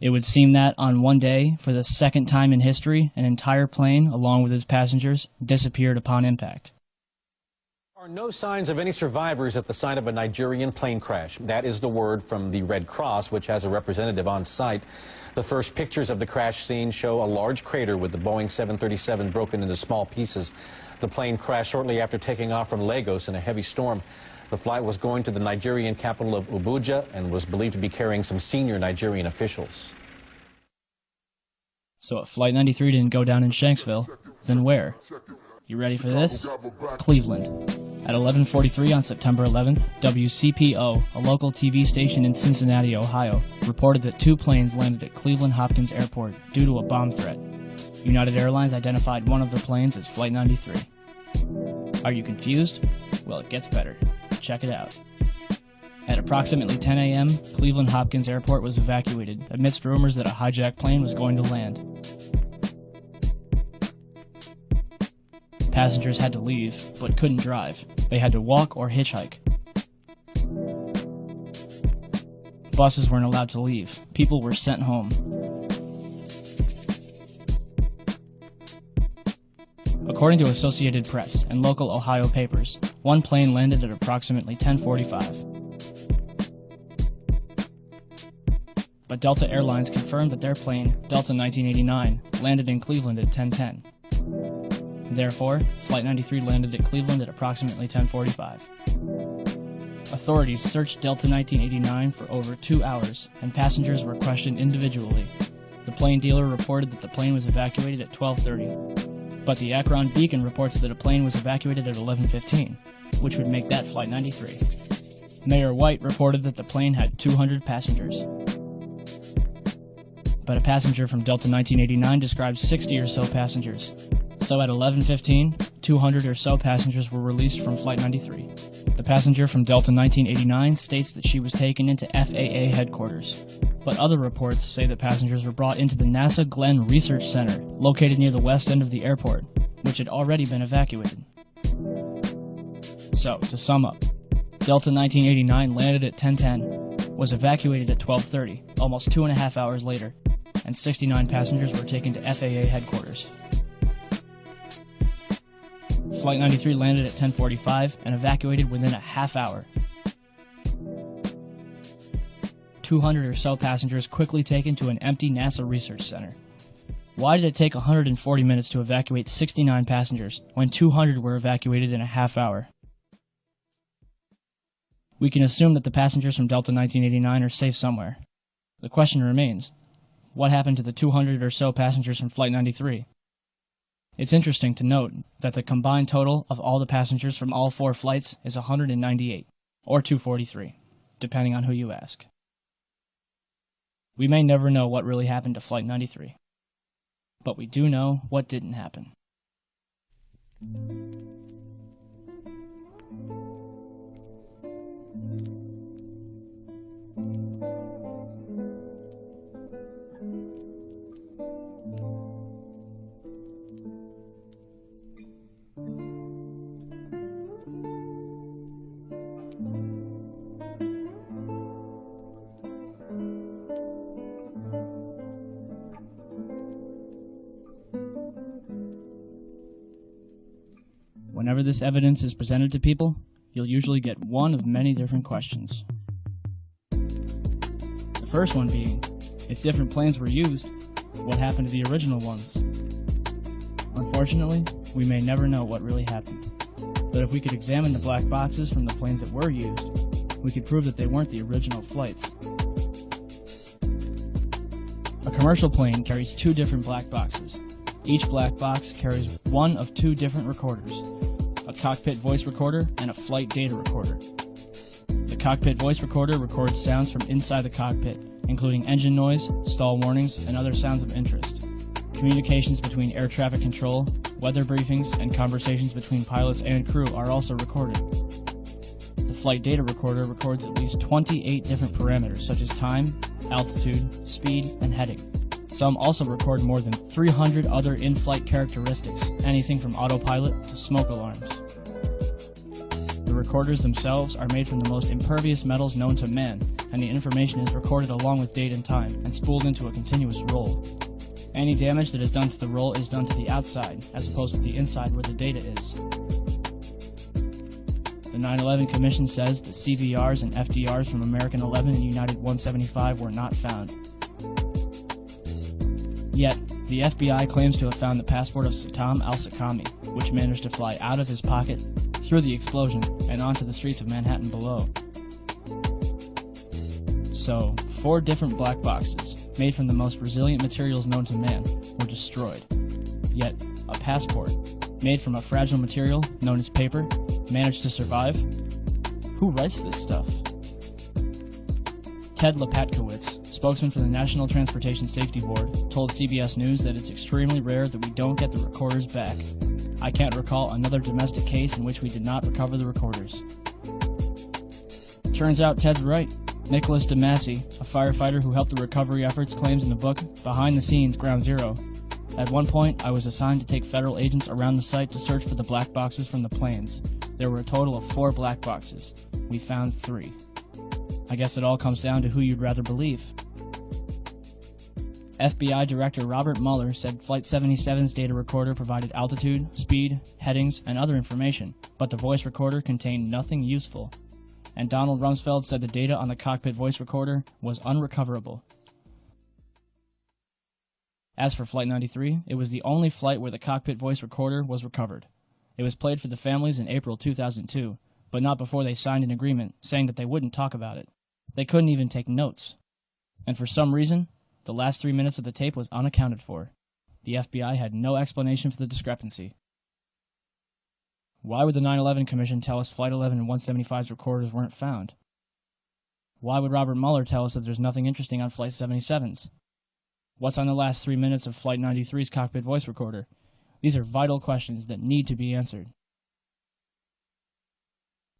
It would seem that, on one day, for the second time in history, an entire plane, along with its passengers, disappeared upon impact. There are no signs of any survivors at the site of a Nigerian plane crash. That is the word from the Red Cross, which has a representative on site. The first pictures of the crash scene show a large crater with the Boeing 737 broken into small pieces. The plane crashed shortly after taking off from Lagos in a heavy storm. The flight was going to the Nigerian capital of Abuja and was believed to be carrying some senior Nigerian officials. So if Flight 93 didn't go down in Shanksville, then where? You ready for this? Cleveland. At 11:43 on September 11th, WCPO, a local TV station in Cincinnati, Ohio, reported that 2 planes landed at Cleveland Hopkins Airport due to a bomb threat. United Airlines identified one of the planes as Flight 93. Are you confused? Well, it gets better. Check it out. At approximately 10 a.m., Cleveland Hopkins Airport was evacuated amidst rumors that a hijacked plane was going to land. Passengers had to leave, but couldn't drive. They had to walk or hitchhike. Buses weren't allowed to leave. People were sent home. According to Associated Press and local Ohio papers, one plane landed at approximately 10:45. But Delta Airlines confirmed that their plane, Delta 1989, landed in Cleveland at 10:10. Therefore, Flight 93 landed at Cleveland at approximately 10:45. Authorities searched Delta 1989 for over 2 hours, and passengers were questioned individually. The plane dealer reported that the plane was evacuated at 12:30. But the Akron Beacon reports that a plane was evacuated at 11:15, which would make that Flight 93. Mayor White reported that the plane had 200 passengers. But a passenger from Delta 1989 describes 60 or so passengers. So at 11:15, 200 or so passengers were released from Flight 93. The passenger from Delta 1989 states that she was taken into FAA headquarters. But other reports say that passengers were brought into the NASA Glenn Research Center, located near the west end of the airport, which had already been evacuated. So, to sum up, Delta 1989 landed at 10:10, was evacuated at 12:30, almost 2.5 hours later, and 69 passengers were taken to FAA headquarters. Flight 93 landed at 10:45 and evacuated within a half hour. 200 or so passengers quickly taken to an empty NASA research center. Why did it take 140 minutes to evacuate 69 passengers when 200 were evacuated in a half hour? We can assume that the passengers from Delta 1989 are safe somewhere. The question remains, what happened to the 200 or so passengers from Flight 93? It's interesting to note that the combined total of all the passengers from all 4 flights is 198, or 243, depending on who you ask. We may never know what really happened to Flight 93, but we do know what didn't happen. Whenever this evidence is presented to people, you'll usually get one of many different questions. The first one being, if different planes were used, what happened to the original ones? Unfortunately, we may never know what really happened. But if we could examine the black boxes from the planes that were used, we could prove that they weren't the original flights. A commercial plane carries 2 different black boxes. Each black box carries one of 2 different recorders, a cockpit voice recorder and a flight data recorder. The cockpit voice recorder records sounds from inside the cockpit, including engine noise, stall warnings, and other sounds of interest. Communications between air traffic control, weather briefings, and conversations between pilots and crew are also recorded. The flight data recorder records at least 28 different parameters such as time, altitude, speed, and heading. Some also record more than 300 other in-flight characteristics, anything from autopilot to smoke alarms. The recorders themselves are made from the most impervious metals known to man, and the information is recorded along with date and time and spooled into a continuous roll. Any damage that is done to the roll is done to the outside, as opposed to the inside where the data is. The 9/11 Commission says that CVRs and FDRs from American 11 and United 175 were not found. Yet, the FBI claims to have found the passport of Saddam al-Sakami, which managed to fly out of his pocket, through the explosion, and onto the streets of Manhattan below. So, 4 different black boxes, made from the most resilient materials known to man, were destroyed. Yet, a passport, made from a fragile material known as paper, managed to survive? Who writes this stuff? Ted Lepatkowitz, spokesman for the National Transportation Safety Board, told CBS News that it's extremely rare that we don't get the recorders back. I can't recall another domestic case in which we did not recover the recorders. Turns out Ted's right. Nicholas DeMasi, a firefighter who helped the recovery efforts, claims in the book Behind the Scenes, Ground Zero, "At one point, I was assigned to take federal agents around the site to search for the black boxes from the planes. There were a total of 4 black boxes. We found 3. I guess it all comes down to who you'd rather believe." FBI Director Robert Mueller said Flight 77's data recorder provided altitude, speed, headings, and other information, but the voice recorder contained nothing useful. And Donald Rumsfeld said the data on the cockpit voice recorder was unrecoverable. As for Flight 93, it was the only flight where the cockpit voice recorder was recovered. It was played for the families in April 2002, but not before they signed an agreement saying that they wouldn't talk about it. They couldn't even take notes. And for some reason, the last 3 minutes of the tape was unaccounted for. The FBI had no explanation for the discrepancy. Why would the 9/11 Commission tell us Flight 11 and 175's recorders weren't found? Why would Robert Mueller tell us that there's nothing interesting on Flight 77's? What's on the last 3 minutes of Flight 93's cockpit voice recorder? These are vital questions that need to be answered.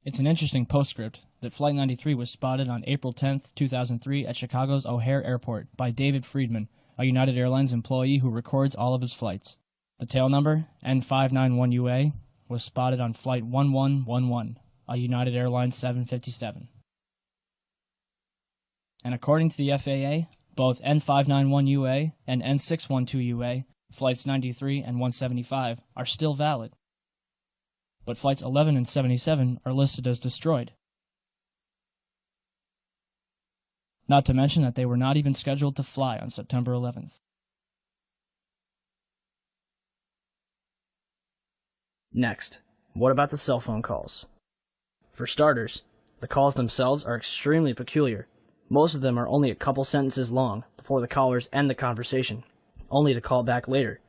It's an interesting postscript that Flight 93 was spotted on April 10, 2003 at Chicago's O'Hare Airport by David Friedman, a United Airlines employee who records all of his flights. The tail number, N591UA, was spotted on Flight 1111, a United Airlines 757. And according to the FAA, both N591UA and N612UA, Flights 93 and 175, are still valid. But Flights 11 and 77 are listed as destroyed. Not to mention that they were not even scheduled to fly on September 11th. Next, what about the cell phone calls? For starters, the calls themselves are extremely peculiar. Most of them are only a couple sentences long before the callers end the conversation, only to call back later.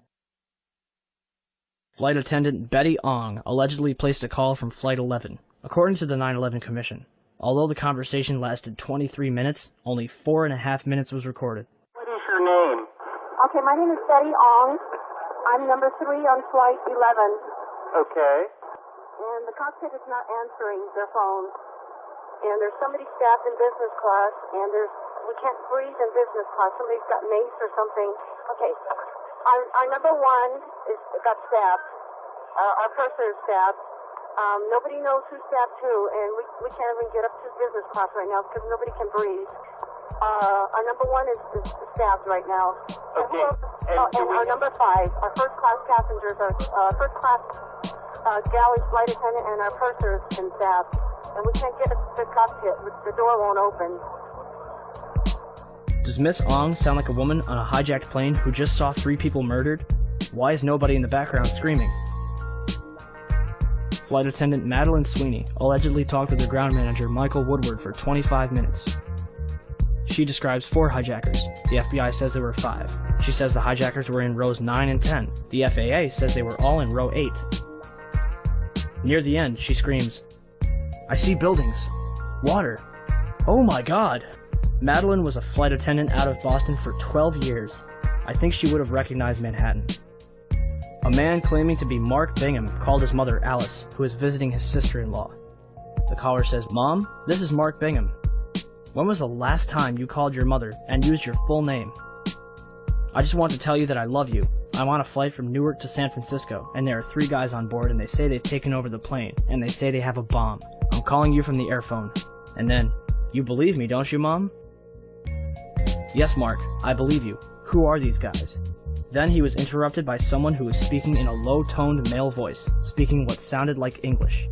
Flight attendant Betty Ong allegedly placed a call from Flight 11, according to the 9/11 Commission. Although the conversation lasted 23 minutes, only 4.5 minutes was recorded. What is your name? Okay, my name is Betty Ong. I'm number 3 on Flight 11. Okay. And the cockpit is not answering their phone. And there's somebody staffed in business class, and we can't breathe in business class. Somebody's got mace or something. Okay, our number 1 got stabbed. Our purser is stabbed. Nobody knows who stabbed who, and we can't even get up to business class right now because nobody can breathe. Our number 1 is stabbed right now. Okay. And our number 5, our first class passengers, our first class galley flight attendant and our purser has been stabbed. And we can't get to the cockpit. The door won't open. Does Miss Ong sound like a woman on a hijacked plane who just saw 3 people murdered? Why is nobody in the background screaming? Flight attendant Madeline Sweeney allegedly talked with her ground manager Michael Woodward for 25 minutes. She describes 4 hijackers. The FBI says there were 5. She says the hijackers were in rows 9 and 10. The FAA says they were all in row 8. Near the end, she screams, "I see buildings. Water. Oh my God." Madeline was a flight attendant out of Boston for 12 years. I think she would have recognized Manhattan. A man claiming to be Mark Bingham called his mother Alice, who is visiting his sister-in-law. The caller says, "Mom, this is Mark Bingham. When was the last time you called your mother and used your full name? I just want to tell you that I love you. I'm on a flight from Newark to San Francisco, and there are 3 guys on board, and they say they've taken over the plane, and they say they have a bomb. I'm calling you from the airphone." And then, "You believe me, don't you, Mom?" "Yes, Mark, I believe you. Who are these guys?" Then he was interrupted by someone who was speaking in a low-toned male voice, speaking what sounded like English.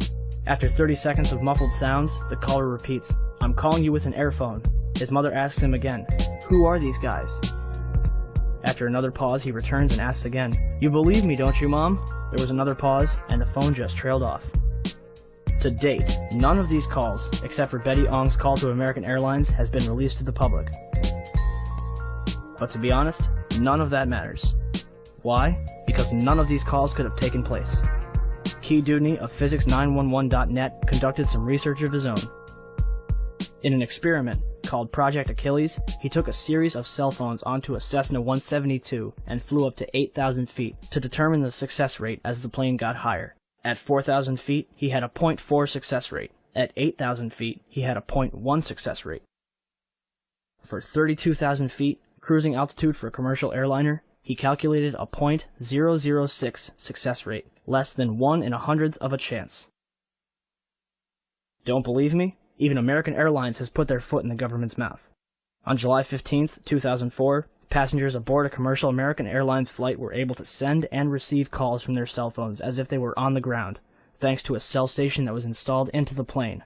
After 30 seconds of muffled sounds, the caller repeats, "I'm calling you with an airphone." His mother asks him again, "Who are these guys?" After another pause, he returns and asks again, "You believe me, don't you, Mom?" There was another pause, and the phone just trailed off. To date, none of these calls, except for Betty Ong's call to American Airlines, has been released to the public. But to be honest, none of that matters. Why? Because none of these calls could have taken place. Key Dudney of Physics911.net conducted some research of his own. In an experiment called Project Achilles, he took a series of cell phones onto a Cessna 172 and flew up to 8,000 feet to determine the success rate as the plane got higher. At 4,000 feet, he had a 0.4 success rate. At 8,000 feet, he had a 0.1 success rate. For 32,000 feet, cruising altitude for a commercial airliner, he calculated a 0.006 success rate, less than 1 in 100th of a chance. Don't believe me? Even American Airlines has put their foot in the government's mouth. On July 15th, 2004, passengers aboard a commercial American Airlines flight were able to send and receive calls from their cell phones as if they were on the ground, thanks to a cell station that was installed into the plane.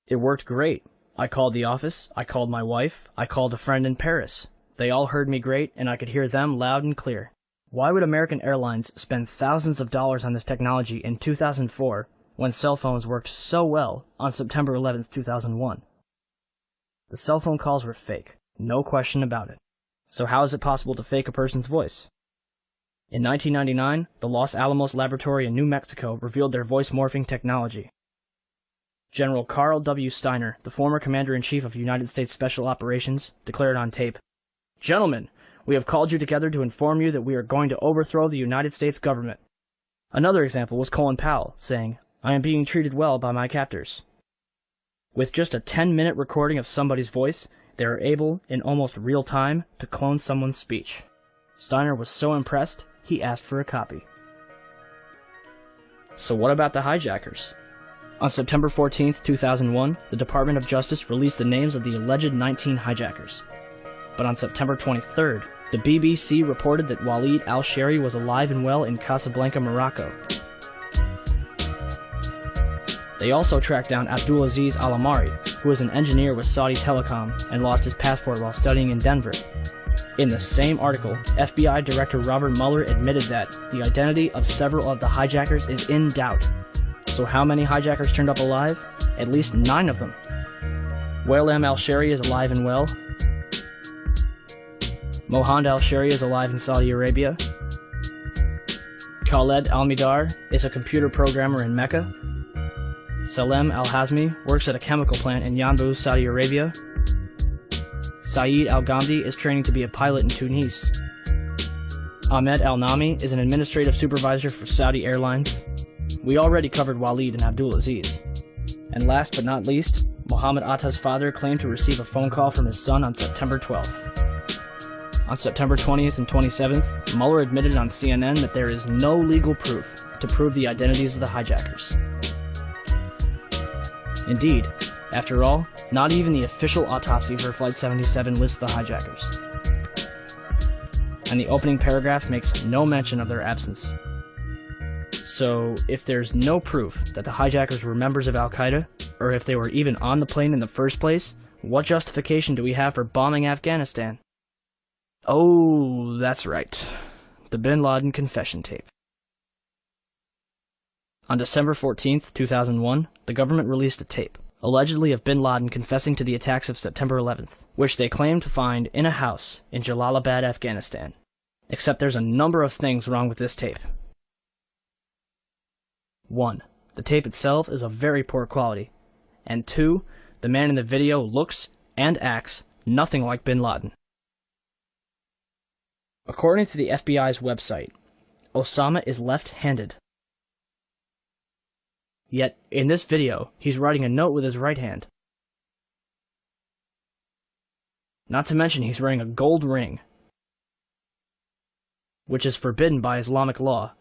It worked great. I called the office, I called my wife, I called a friend in Paris. They all heard me great, and I could hear them loud and clear. Why would American Airlines spend thousands of dollars on this technology in 2004 when cell phones worked so well on September 11th, 2001? The cell phone calls were fake, no question about it. So how is it possible to fake a person's voice? In 1999, the Los Alamos Laboratory in New Mexico revealed their voice morphing technology. General Carl W. Steiner, the former Commander-in-Chief of United States Special Operations, declared on tape, "Gentlemen, we have called you together to inform you that we are going to overthrow the United States government." Another example was Colin Powell, saying, "I am being treated well by my captors." With just a 10-minute recording of somebody's voice, they are able, in almost real time, to clone someone's speech. Steiner was so impressed, he asked for a copy. So what about the hijackers? On September 14th, 2001, the Department of Justice released the names of the alleged 19 hijackers. But on September 23rd, the BBC reported that Walid al-Shari was alive and well in Casablanca, Morocco. They also tracked down Abdulaziz Al-Amari, who was an engineer with Saudi Telecom and lost his passport while studying in Denver. In the same article, FBI Director Robert Mueller admitted that the identity of several of the hijackers is in doubt. So how many hijackers turned up alive? At least 9 of them. Wael al-Shari is alive and well. Mohand al-Shari is alive in Saudi Arabia. Khaled al-Midar is a computer programmer in Mecca. Salem al-Hazmi works at a chemical plant in Yanbu, Saudi Arabia. Saeed al-Ghamdi is training to be a pilot in Tunis. Ahmed al-Nami is an administrative supervisor for Saudi Airlines. We already covered Walid and Abdulaziz. And last but not least, Mohammed Atta's father claimed to receive a phone call from his son on September 12th. On September 20th and 27th, Mueller admitted on CNN that there is no legal proof to prove the identities of the hijackers. Indeed, after all, not even the official autopsy for Flight 77 lists the hijackers. And the opening paragraph makes no mention of their absence. So, if there's no proof that the hijackers were members of Al-Qaeda, or if they were even on the plane in the first place, what justification do we have for bombing Afghanistan? Oh, that's right. The Bin Laden confession tape. On December 14th, 2001, the government released a tape, allegedly of Bin Laden confessing to the attacks of September 11th, which they claimed to find in a house in Jalalabad, Afghanistan. Except there's a number of things wrong with this tape. 1. The tape itself is of very poor quality. And 2. The man in the video looks and acts nothing like Bin Laden. According to the FBI's website, Osama is left-handed. Yet, in this video, he's writing a note with his right hand. Not to mention he's wearing a gold ring, which is forbidden by Islamic law,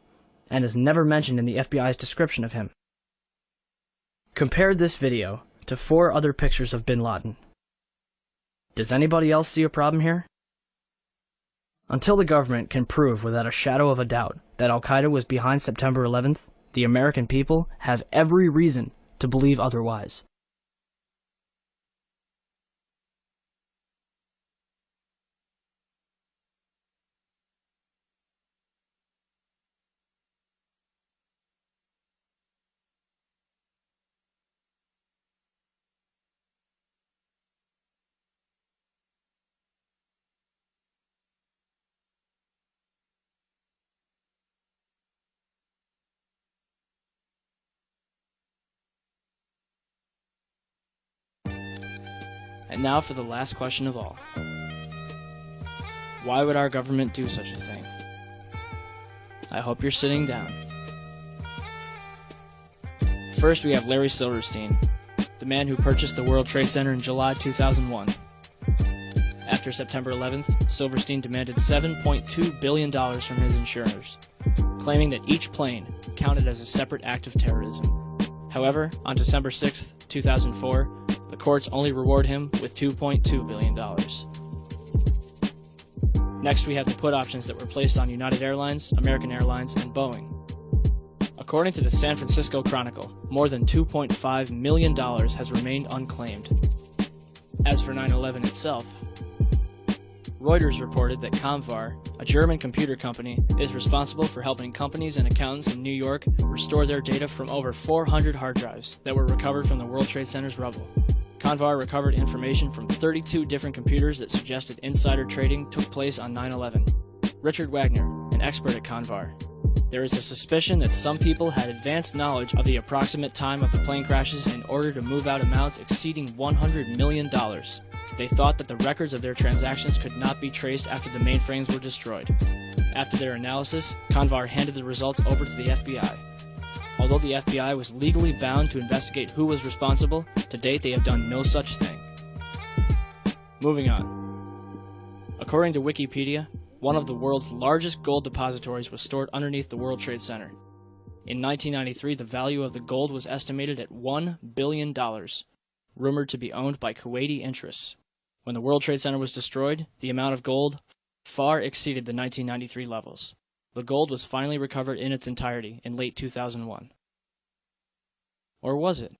and is never mentioned in the FBI's description of him. Compare this video to 4 other pictures of Bin Laden. Does anybody else see a problem here? Until the government can prove without a shadow of a doubt that Al-Qaeda was behind September 11th, the American people have every reason to believe otherwise. And now for the last question of all. Why would our government do such a thing? I hope you're sitting down. First, we have Larry Silverstein, the man who purchased the World Trade Center in July 2001. After September 11th, Silverstein demanded $7.2 billion from his insurers, claiming that each plane counted as a separate act of terrorism. However, on December 6th, 2004, the courts only reward him with $2.2 billion. Next, we have the put options that were placed on United Airlines, American Airlines, and Boeing. According to the San Francisco Chronicle, more than $2.5 million has remained unclaimed. As for 9/11 itself, Reuters reported that Comvar, a German computer company, is responsible for helping companies and accountants in New York restore their data from over 400 hard drives that were recovered from the World Trade Center's rubble. Comvar recovered information from 32 different computers that suggested insider trading took place on 9/11. Richard Wagner, an expert at Comvar. There is a suspicion that some people had advanced knowledge of the approximate time of the plane crashes in order to move out amounts exceeding $100 million. They thought that the records of their transactions could not be traced after the mainframes were destroyed. After their analysis, Comvar handed the results over to the FBI. Although the FBI was legally bound to investigate who was responsible, to date they have done no such thing. Moving on. According to Wikipedia, one of the world's largest gold depositories was stored underneath the World Trade Center. In 1993, the value of the gold was estimated at $1 billion, rumored to be owned by Kuwaiti interests. When the World Trade Center was destroyed, the amount of gold far exceeded the 1993 levels. The gold was finally recovered in its entirety in late 2001. Or was it?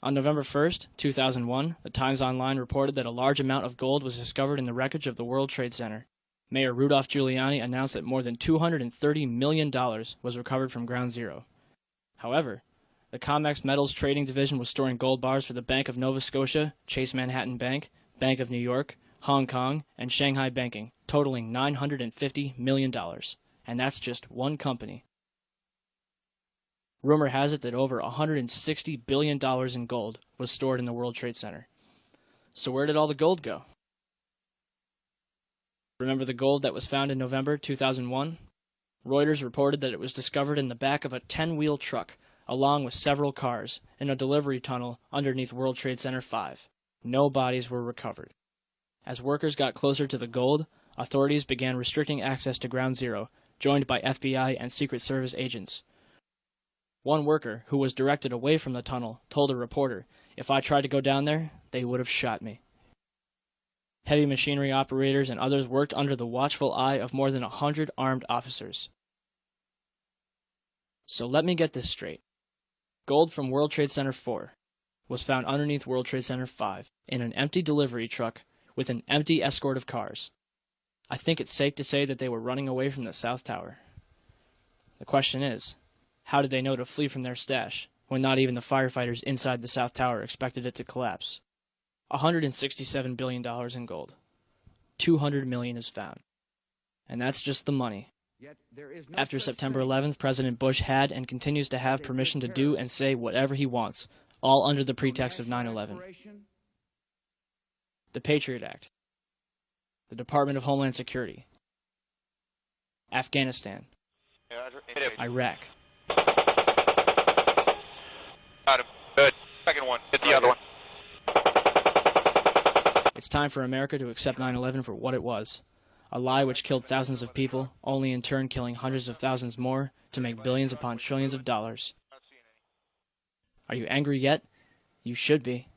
On November 1st, 2001, the Times Online reported that a large amount of gold was discovered in the wreckage of the World Trade Center. Mayor Rudolph Giuliani announced that more than $230 million was recovered from Ground Zero. However, the COMEX Metals Trading Division was storing gold bars for the Bank of Nova Scotia, Chase Manhattan Bank, Bank of New York, Hong Kong, and Shanghai Banking, totaling $950 million. And that's just one company. Rumor has it that over $160 billion in gold was stored in the World Trade Center. So where did all the gold go? Remember the gold that was found in November 2001? Reuters reported that it was discovered in the back of a 10-wheel truck, along with several cars, in a delivery tunnel underneath World Trade Center 5. No bodies were recovered. As workers got closer to the gold, authorities began restricting access to Ground Zero, joined by FBI and Secret Service agents. One worker, who was directed away from the tunnel, told a reporter, "If I tried to go down there, they would have shot me." Heavy machinery operators and others worked under the watchful eye of more than 100 armed officers. So let me get this straight. Gold from World Trade Center 4 was found underneath World Trade Center 5 in an empty delivery truck with an empty escort of cars. I think it's safe to say that they were running away from the South Tower. The question is, how did they know to flee from their stash when not even the firefighters inside the South Tower expected it to collapse? $167 billion in gold. $200 million is found. And that's just the money. After September 11th, President Bush had and continues to have permission to do and say whatever he wants, all under the pretext of 9/11. The Patriot Act, the Department of Homeland Security, Afghanistan, Iraq. Got him. Good. Second one. Hit the other one. It's time for America to accept 9/11 for what it was. A lie which killed thousands of people, only in turn killing hundreds of thousands more to make billions upon trillions of dollars. Are you angry yet? You should be.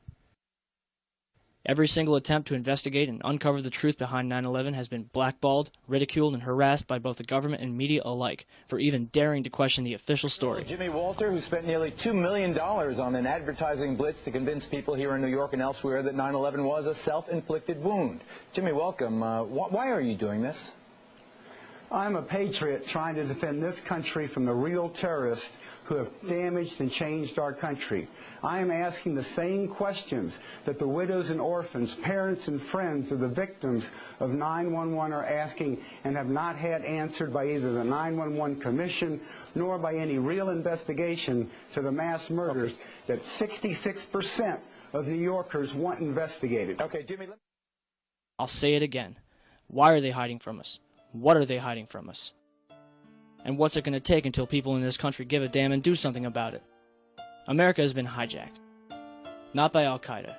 Every single attempt to investigate and uncover the truth behind 9/11 has been blackballed, ridiculed, and harassed by both the government and media alike for even daring to question the official story. Jimmy Walter, who spent nearly $2 million on an advertising blitz to convince people here in New York and elsewhere that 9/11 was a self-inflicted wound. Jimmy, welcome. Why are you doing this? I'm a patriot trying to defend this country from the real terrorists who have damaged and changed our country. I am asking the same questions that the widows and orphans, parents and friends of the victims of 9/11 are asking and have not had answered by either the 9/11 Commission nor by any real investigation to the mass murders that 66% of New Yorkers want investigated. Okay, Jimmy. I'll say it again. Why are they hiding from us? What are they hiding from us? And what's it going to take until people in this country give a damn and do something about it? America has been hijacked. Not by Al-Qaeda,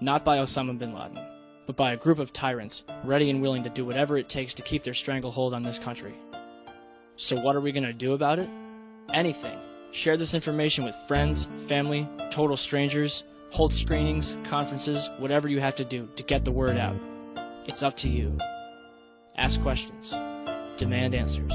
not by Osama bin Laden, but by a group of tyrants ready and willing to do whatever it takes to keep their stranglehold on this country. So what are we going to do about it? Anything. Share this information with friends, family, total strangers, hold screenings, conferences, whatever you have to do to get the word out. It's up to you. Ask questions. Demand answers.